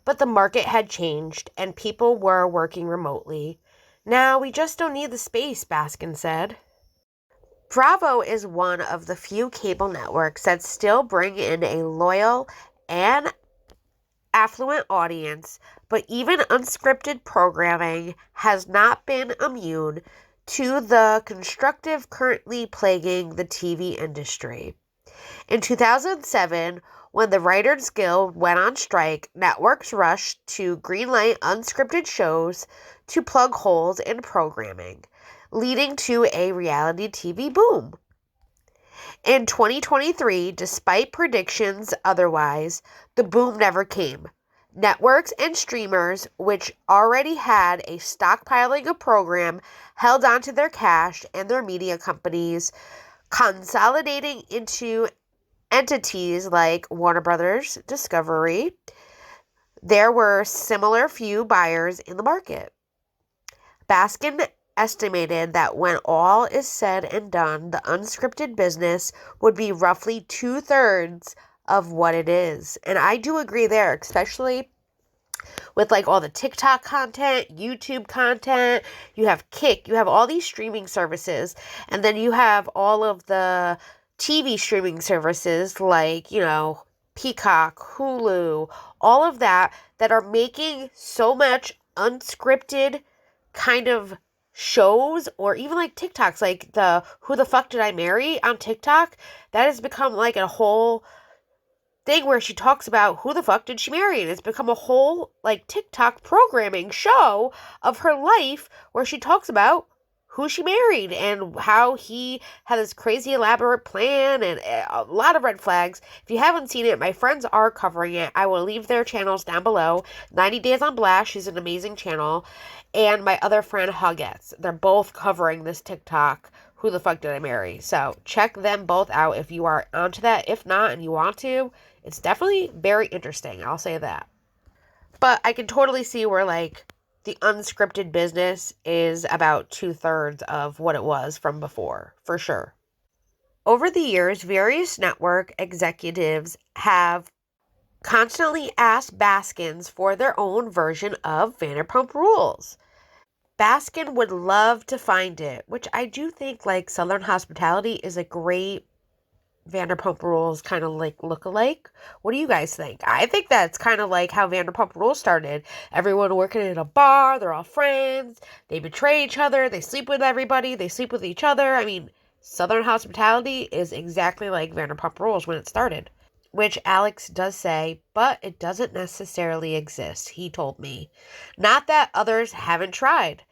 But the market had changed, and people were working remotely. "Now we just don't need the space," Baskin said. Bravo is one of the few cable networks that still bring in a loyal and affluent audience, but even unscripted programming has not been immune to the constructive currently plaguing the TV industry. In 2007, when the Writers Guild went on strike, networks rushed to greenlight unscripted shows to plug holes in programming, leading to a reality TV boom. In 2023, despite predictions otherwise, the boom never came. Networks and streamers, which already had a stockpiling of program, held onto their cash and their media companies, consolidating into entities like Warner Brothers, Discovery. There were similar few buyers in the market. Baskin estimated that when all is said and done, the unscripted business would be roughly 2/3 of what it is. And I do agree there, especially with like all the TikTok content, YouTube content. You have Kick, you have all these streaming services, and then you have all of the TV streaming services like, Peacock, Hulu, all of that are making so much unscripted kind of shows, or even like TikToks, like the Who the Fuck Did I Marry on TikTok. That has become like a whole thing where she talks about who the fuck did she marry, and it's become a whole like TikTok programming show of her life where she talks about who she married and how he had this crazy elaborate plan and a lot of red flags. If you haven't seen it, my friends are covering it. I will leave their channels down below. 90 Days on Blast, she's an amazing channel, and my other friend Huggets. They're both covering this TikTok, Who the Fuck Did I Marry? So check them both out if you are onto that. If not and you want to, it's definitely very interesting. I'll say that. But I can totally see where like the unscripted business is about 2/3 of what it was from before, for sure. Over the years, various network executives have constantly asked Baskins for their own version of Vanderpump Rules. Baskin would love to find it, which I do think like Southern Hospitality is a great Vanderpump Rules kind of like look-alike. What do you guys think? I think that's kind of like how Vanderpump Rules started. Everyone working in a bar, they're all friends, they betray each other, they sleep with everybody, they sleep with each other. I mean, Southern Hospitality is exactly like Vanderpump Rules when it started. Which Alex does say, but it doesn't necessarily exist, he told me. Not that others haven't tried.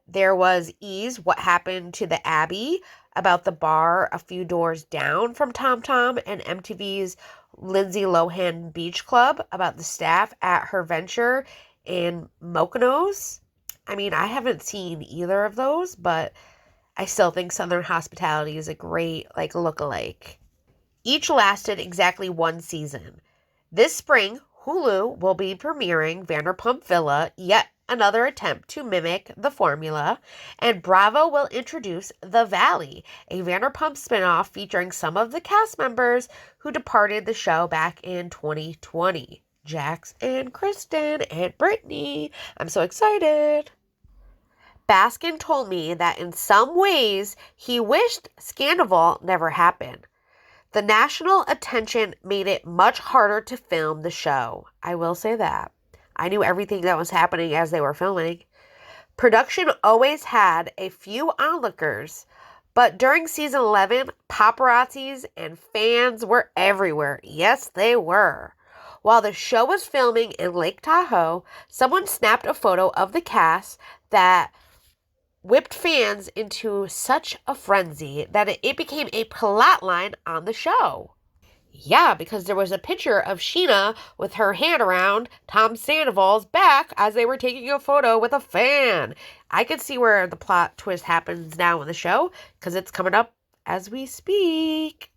There was Ease, What Happened to the Abbey, about the bar a few doors down from Tom Tom, and MTV's Lindsay Lohan Beach Club, about the staff at her venture in Mykonos. I mean, I haven't seen either of those, but I still think Southern Hospitality is a great, like, look-alike. Each lasted exactly one season. This spring, Hulu will be premiering Vanderpump Villa, yet another attempt to mimic the formula, and Bravo will introduce The Valley, a Vanderpump spinoff featuring some of the cast members who departed the show back in 2020. Jax and Kristen and Brittany. I'm so excited. Baskin told me that in some ways he wished Scandoval never happened. The national attention made it much harder to film the show. I will say that. I knew everything that was happening as they were filming. Production always had a few onlookers, but during season 11, paparazzis and fans were everywhere. Yes, they were. While the show was filming in Lake Tahoe, someone snapped a photo of the cast that whipped fans into such a frenzy that it became a plotline on the show. Yeah, because there was a picture of Sheena with her hand around Tom Sandoval's back as they were taking a photo with a fan. I could see where the plot twist happens now in the show, because it's coming up as we speak.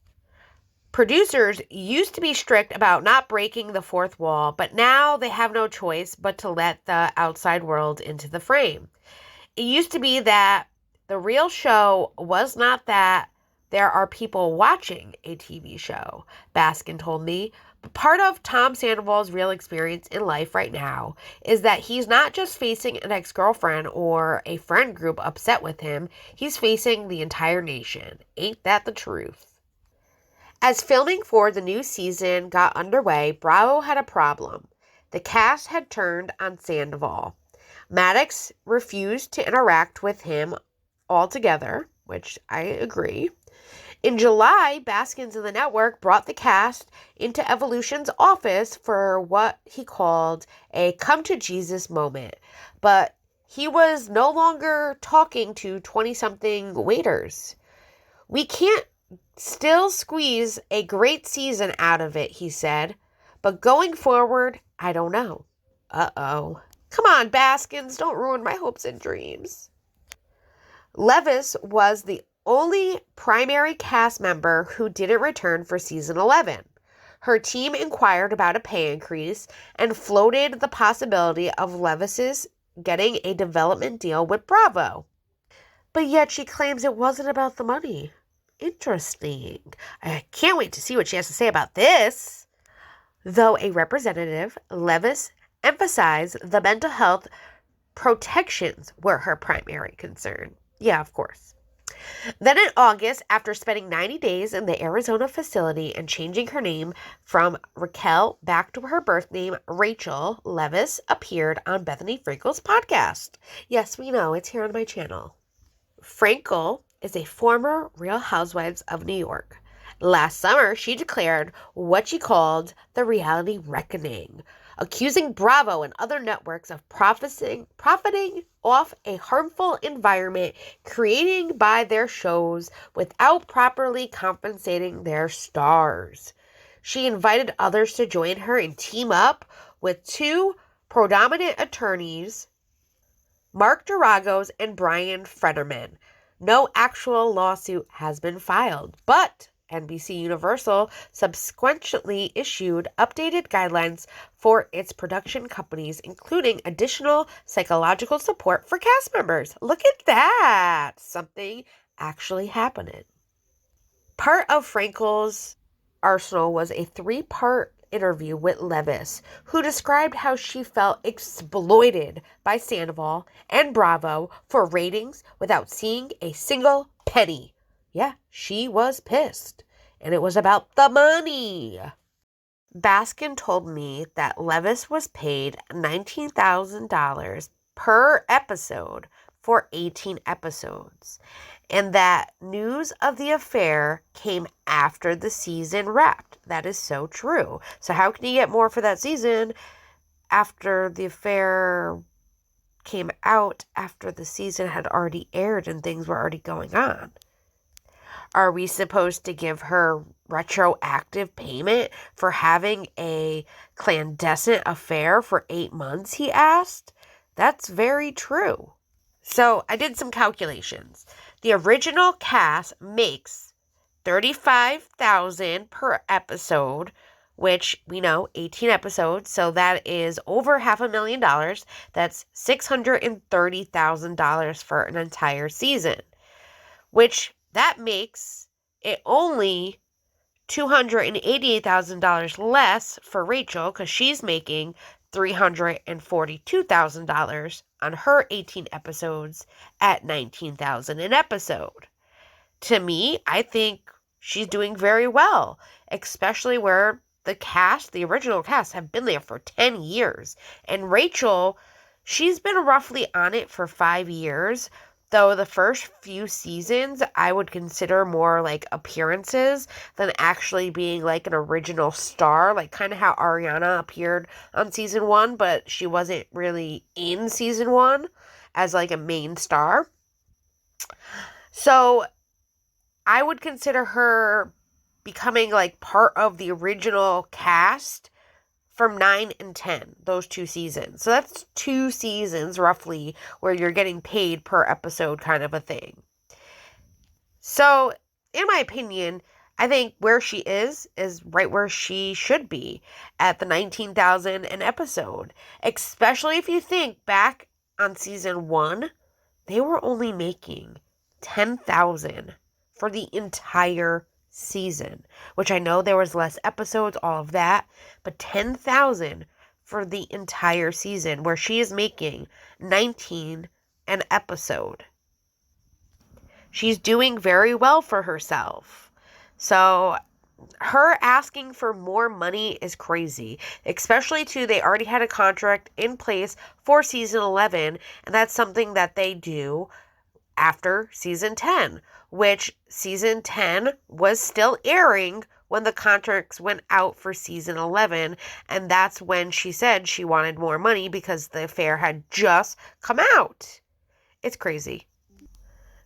Producers used to be strict about not breaking the fourth wall, but now they have no choice but to let the outside world into the frame. It used to be that the real show was not that there are people watching a TV show, Baskin told me. But part of Tom Sandoval's real experience in life right now is that he's not just facing an ex-girlfriend or a friend group upset with him, he's facing the entire nation. Ain't that the truth? As filming for the new season got underway, Bravo had a problem. The cast had turned on Sandoval. Madix refused to interact with him altogether, which I agree. In July, Baskins and the network brought the cast into Evolution's office for what he called a come-to-Jesus moment, but he was no longer talking to 20-something waiters. We can't still squeeze a great season out of it, he said, but going forward, I don't know. Uh-oh. Come on, Baskins, don't ruin my hopes and dreams. Leviss was the only primary cast member who didn't return for season 11. Her team inquired about a pay increase and floated the possibility of Leviss's getting a development deal with Bravo. But yet she claims it wasn't about the money. Interesting. I can't wait to see what she has to say about this. Though a representative, Leviss emphasized the mental health protections were her primary concern. Yeah, of course. Then in August, after spending 90 days in the Arizona facility and changing her name from Raquel back to her birth name, Rachel, Leviss appeared on Bethany Frankel's podcast. Yes, we know, it's here on my channel. Frankel is a former Real Housewives of New York. Last summer, she declared what she called the reality reckoning, accusing Bravo and other networks of profiting off a harmful environment created by their shows without properly compensating their stars. She invited others to join her and team up with two predominant attorneys, Mark Geragos and Brian Frederman. No actual lawsuit has been filed, but NBC Universal subsequently issued updated guidelines for its production companies, including additional psychological support for cast members. Look at that! Something actually happening. Part of Frankel's arsenal was a 3-part interview with Leviss, who described how she felt exploited by Scandoval and Bravo for ratings without seeing a single penny. Yeah, she was pissed, and it was about the money. Baskin told me that Leviss was paid $19,000 per episode for 18 episodes, and that news of the affair came after the season wrapped. That is so true. So how can you get more for that season after the affair came out, after the season had already aired and things were already going on? Are we supposed to give her retroactive payment for having a clandestine affair for 8 months, he asked? That's very true. So I did some calculations. The original cast makes $35,000 per episode, which we know 18 episodes, so that is over $500,000. That's $630,000 for an entire season, which that makes it only $288,000 less for Rachel, because she's making $342,000 on her 18 episodes at $19,000 an episode. To me, I think she's doing very well, especially where the original cast, have been there for 10 years. And Rachel, she's been roughly on it for 5 years, though the first few seasons I would consider more like appearances than actually being like an original star, like kind of how Ariana appeared on season 1, but she wasn't really in season 1 as like a main star. So I would consider her becoming like part of the original cast from 9 and 10, those 2 seasons. So that's 2 seasons roughly where you're getting paid per episode kind of a thing. So in my opinion, I think where she is right where she should be, at the $19,000 an episode. Especially if you think back on season 1, they were only making $10,000 for the entire season, which I know there was less episodes, all of that, but $10,000 for the entire season, where she is making $19 an episode. She's doing very well for herself. So her asking for more money is crazy, especially too, they already had a contract in place for season 11, and that's something that they do after season 10, which season 10 was still airing when the contracts went out for season 11, and that's when she said she wanted more money because the affair had just come out. It's crazy.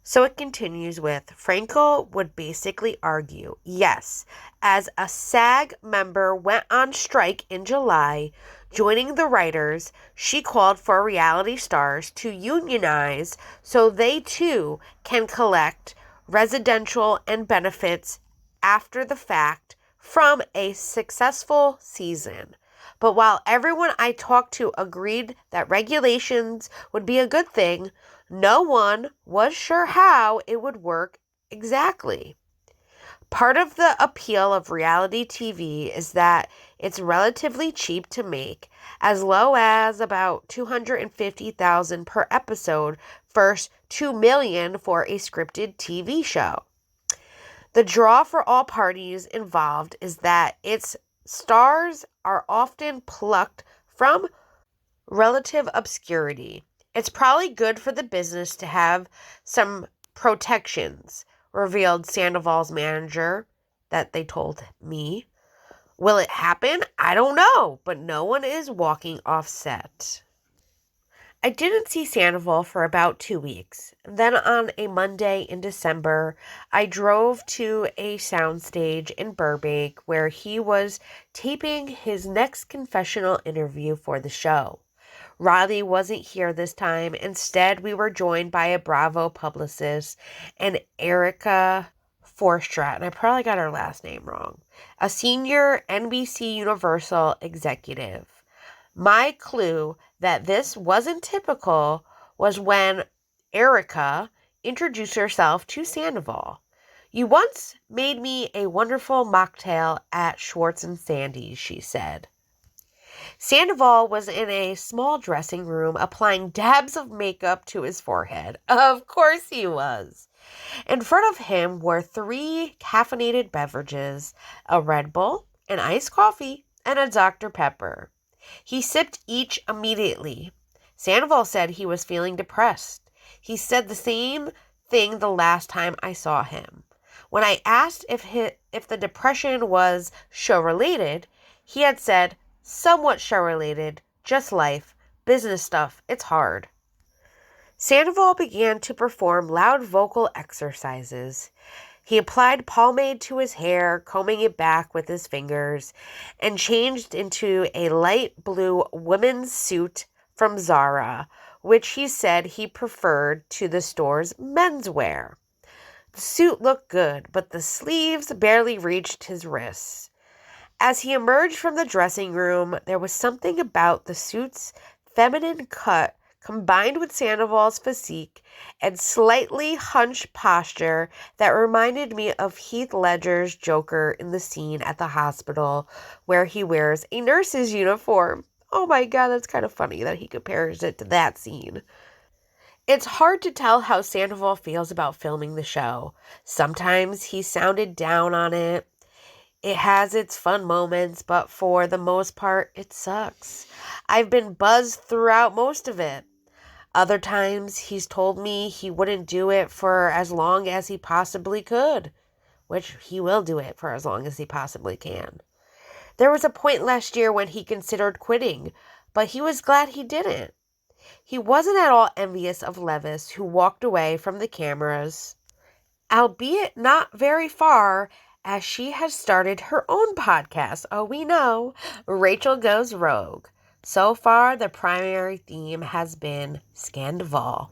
So it continues with, Frankel would basically argue, yes, as a SAG member went on strike in July, joining the writers, she called for reality stars to unionize so they too can collect residential and benefits after the fact from a successful season. But while everyone I talked to agreed that regulations would be a good thing, no one was sure how it would work exactly. Part of the appeal of reality TV is that It's relatively cheap to make, as low as about $250,000 per episode versus $2 million for a scripted TV show. The draw for all parties involved is that its stars are often plucked from relative obscurity. It's probably good for the business to have some protections, revealed Sandoval's manager that they told me. Will it happen? I don't know, but no one is walking off set. I didn't see Sandoval for about 2 weeks. Then on a Monday in December, I drove to a soundstage in Burbank where he was taping his next confessional interview for the show. Riley wasn't here this time. Instead, we were joined by a Bravo publicist and Erica Forstrat, and I probably got her last name wrong, a senior NBC Universal executive. My clue that this wasn't typical was when Erica introduced herself to Sandoval. You once made me a wonderful mocktail at Schwartz and Sandy's, she said. Sandoval was in a small dressing room applying dabs of makeup to his forehead. Of course he was. In front of him were 3 caffeinated beverages, a Red Bull, an iced coffee, and a Dr. Pepper. He sipped each immediately. Sandoval said he was feeling depressed. He said the same thing the last time I saw him. When I asked if the depression was show-related, he had said, somewhat show-related, just life, business stuff, it's hard. Sandoval began to perform loud vocal exercises. He applied pomade to his hair, combing it back with his fingers, and changed into a light blue women's suit from Zara, which he said he preferred to the store's menswear. The suit looked good, but the sleeves barely reached his wrists. As he emerged from the dressing room, there was something about the suit's feminine cut combined with Sandoval's physique and slightly hunched posture that reminded me of Heath Ledger's Joker in the scene at the hospital where he wears a nurse's uniform. Oh my god, that's kind of funny that he compares it to that scene. It's hard to tell how Sandoval feels about filming the show. Sometimes he sounded down on it. It has its fun moments, but for the most part, it sucks. I've been buzzed throughout most of it. Other times, he's told me he wouldn't do it for as long as he possibly could, which he will do it for as long as he possibly can. There was a point last year when he considered quitting, but he was glad he didn't. He wasn't at all envious of Leviss, who walked away from the cameras, albeit not very far, as she has started her own podcast. Oh, we know. Rachel Goes Rogue. So far, the primary theme has been Scandoval.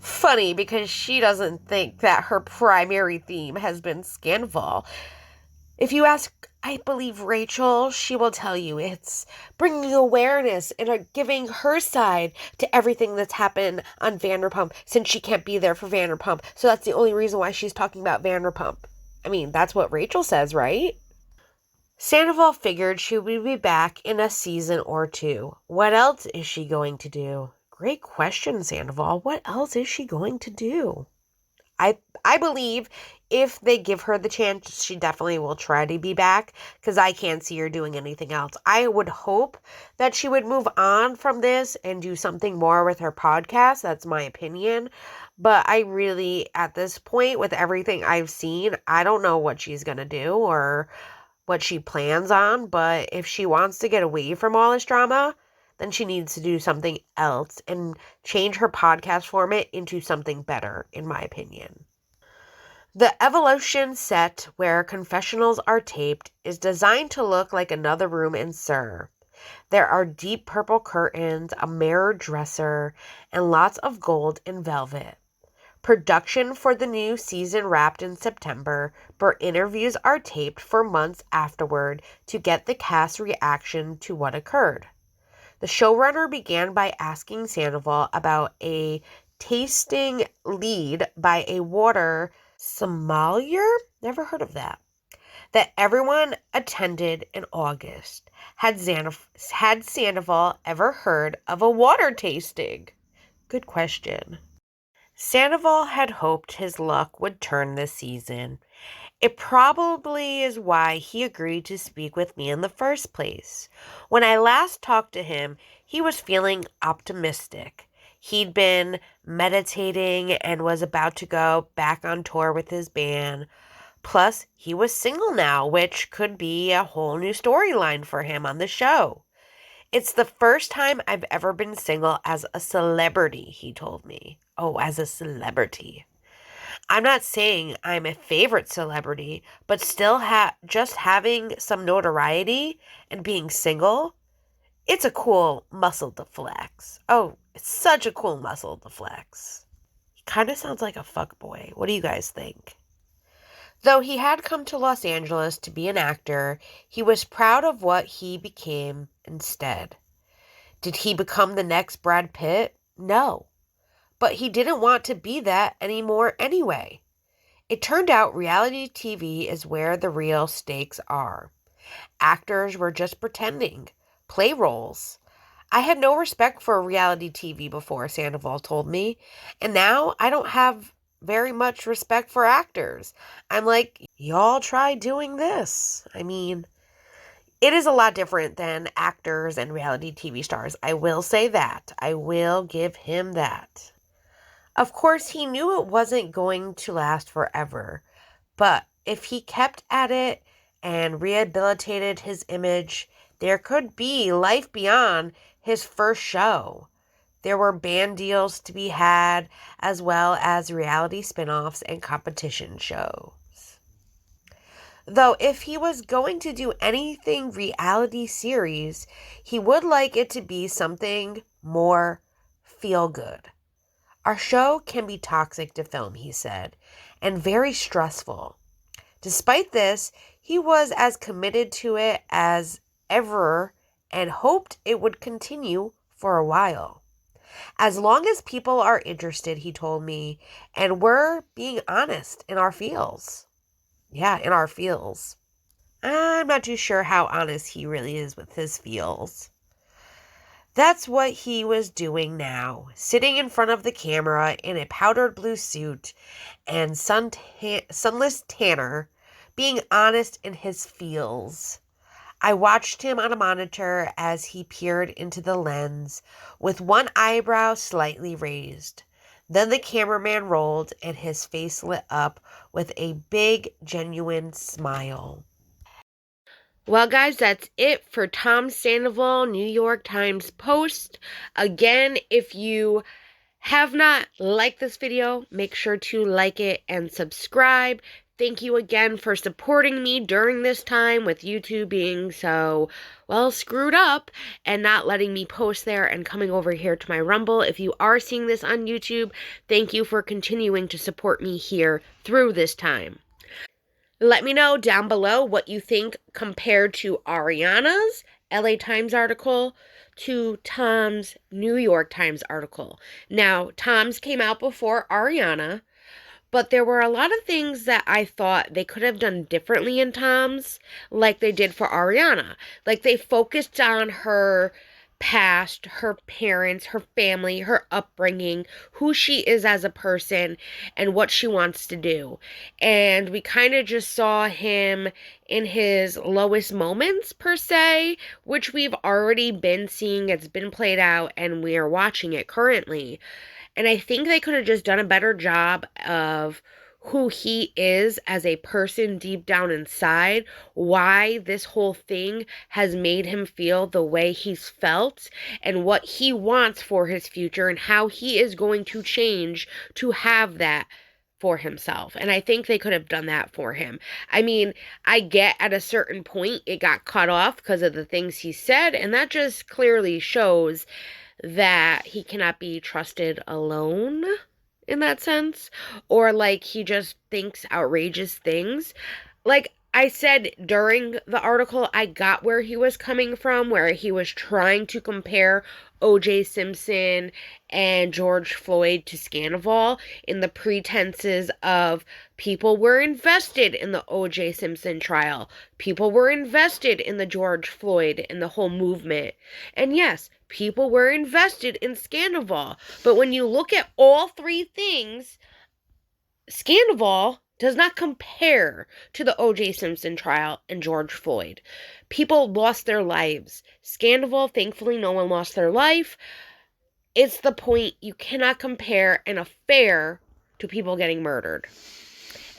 Funny, because she doesn't think that her primary theme has been Scandoval. If you ask, I believe, Rachel, she will tell you it's bringing awareness and giving her side to everything that's happened on Vanderpump since she can't be there for Vanderpump. So that's the only reason why she's talking about Vanderpump. I mean, that's what Rachel says, right? Sandoval figured she would be back in a season or 2. What else is she going to do? Great question, Sandoval. What else is she going to do? I believe if they give her the chance, she definitely will try to be back, because I can't see her doing anything else. I would hope that she would move on from this and do something more with her podcast. That's my opinion. But I really, at this point, with everything I've seen, I don't know what she's going to do or what she plans on. But if she wants to get away from all this drama, then she needs to do something else and change her podcast format into something better, in my opinion. The Evolution set where confessionals are taped is designed to look like another room in SUR. There are deep purple curtains, a mirror dresser, and lots of gold and velvet. Production for the new season wrapped in September, but interviews are taped for months afterward to get the cast's reaction to what occurred. The showrunner began by asking Sandoval about a tasting lead by a water sommelier? Never heard of that. that everyone attended in August. Had Sandoval ever heard of a water tasting? Good question. Sandoval had hoped his luck would turn this season. It probably is why he agreed to speak with me in the first place. When I last talked to him, he was feeling optimistic. He'd been meditating and was about to go back on tour with his band. Plus, he was single now, which could be a whole new storyline for him on the show. It's the first time I've ever been single as a celebrity, he told me. Oh, as a celebrity. I'm not saying I'm a favorite celebrity, but still just having some notoriety and being single, it's a cool muscle to flex. Oh, it's such a cool muscle to flex. He kind of sounds like a fuckboy. What do you guys think? Though he had come to Los Angeles to be an actor, he was proud of what he became instead. Did he become the next Brad Pitt? No. But he didn't want to be that anymore anyway. It turned out reality TV is where the real stakes are. Actors were just pretending, play roles. I had no respect for reality TV before, Sandoval told me, and now I don't have very much respect for actors. I'm like, y'all try doing this. I mean, it is a lot different than actors and reality TV stars. I will say that. I will give him that. Of course, he knew it wasn't going to last forever, but if he kept at it and rehabilitated his image, there could be life beyond his first show. There were band deals to be had, as well as reality spin-offs and competition shows. Though if he was going to do anything reality series, he would like it to be something more feel-good. Our show can be toxic to film, he said, and very stressful. Despite this, he was as committed to it as ever and hoped it would continue for a while. As long as people are interested, he told me, and we're being honest in our feels. Yeah, in our feels. I'm not too sure how honest he really is with his feels. That's what he was doing now, sitting in front of the camera in a powdered blue suit and sunless tanner, being honest in his feels. I watched him on a monitor as he peered into the lens, with one eyebrow slightly raised. Then the cameraman rolled and his face lit up with a big, genuine smile. Well, guys, that's it for Tom Sandoval, New York Times Post. Again, if you have not liked this video, make sure to like it and subscribe. Thank you again for supporting me during this time with YouTube being so, well, screwed up and not letting me post there and coming over here to my Rumble. If you are seeing this on YouTube, thank you for continuing to support me here through this time. Let me know down below what you think compared to Ariana's LA Times article to Tom's New York Times article. Now, Tom's came out before Ariana, but there were a lot of things that I thought they could have done differently in Tom's, like they did for Ariana. Like they focused on her past, her parents, her family, her upbringing, who she is as a person, and what she wants to do. And we kind of just saw him in his lowest moments, per se, which we've already been seeing. It's been played out, and we are watching it currently. And I think they could have just done a better job of who he is as a person deep down inside, why this whole thing has made him feel the way he's felt, and what he wants for his future, and how he is going to change to have that for himself. And I think they could have done that for him. I mean, I get at a certain point it got cut off because of the things he said, and that just clearly shows that he cannot be trusted alone in that sense, or like he just thinks outrageous things. Like, I said during the article, I got where he was coming from, where he was trying to compare O.J. Simpson and George Floyd to Scandoval in the pretenses of people were invested in the O.J. Simpson trial. People were invested in the George Floyd and the whole movement. And yes, people were invested in Scandoval. But when you look at all three things, Scandoval does not compare to the O.J. Simpson trial and George Floyd. People lost their lives. Scandoval, thankfully, no one lost their life. It's the point. You cannot compare an affair to people getting murdered.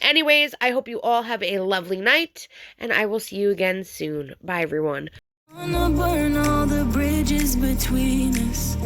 Anyways, I hope you all have a lovely night, and I will see you again soon. Bye, everyone. Wanna burn all the bridges between us.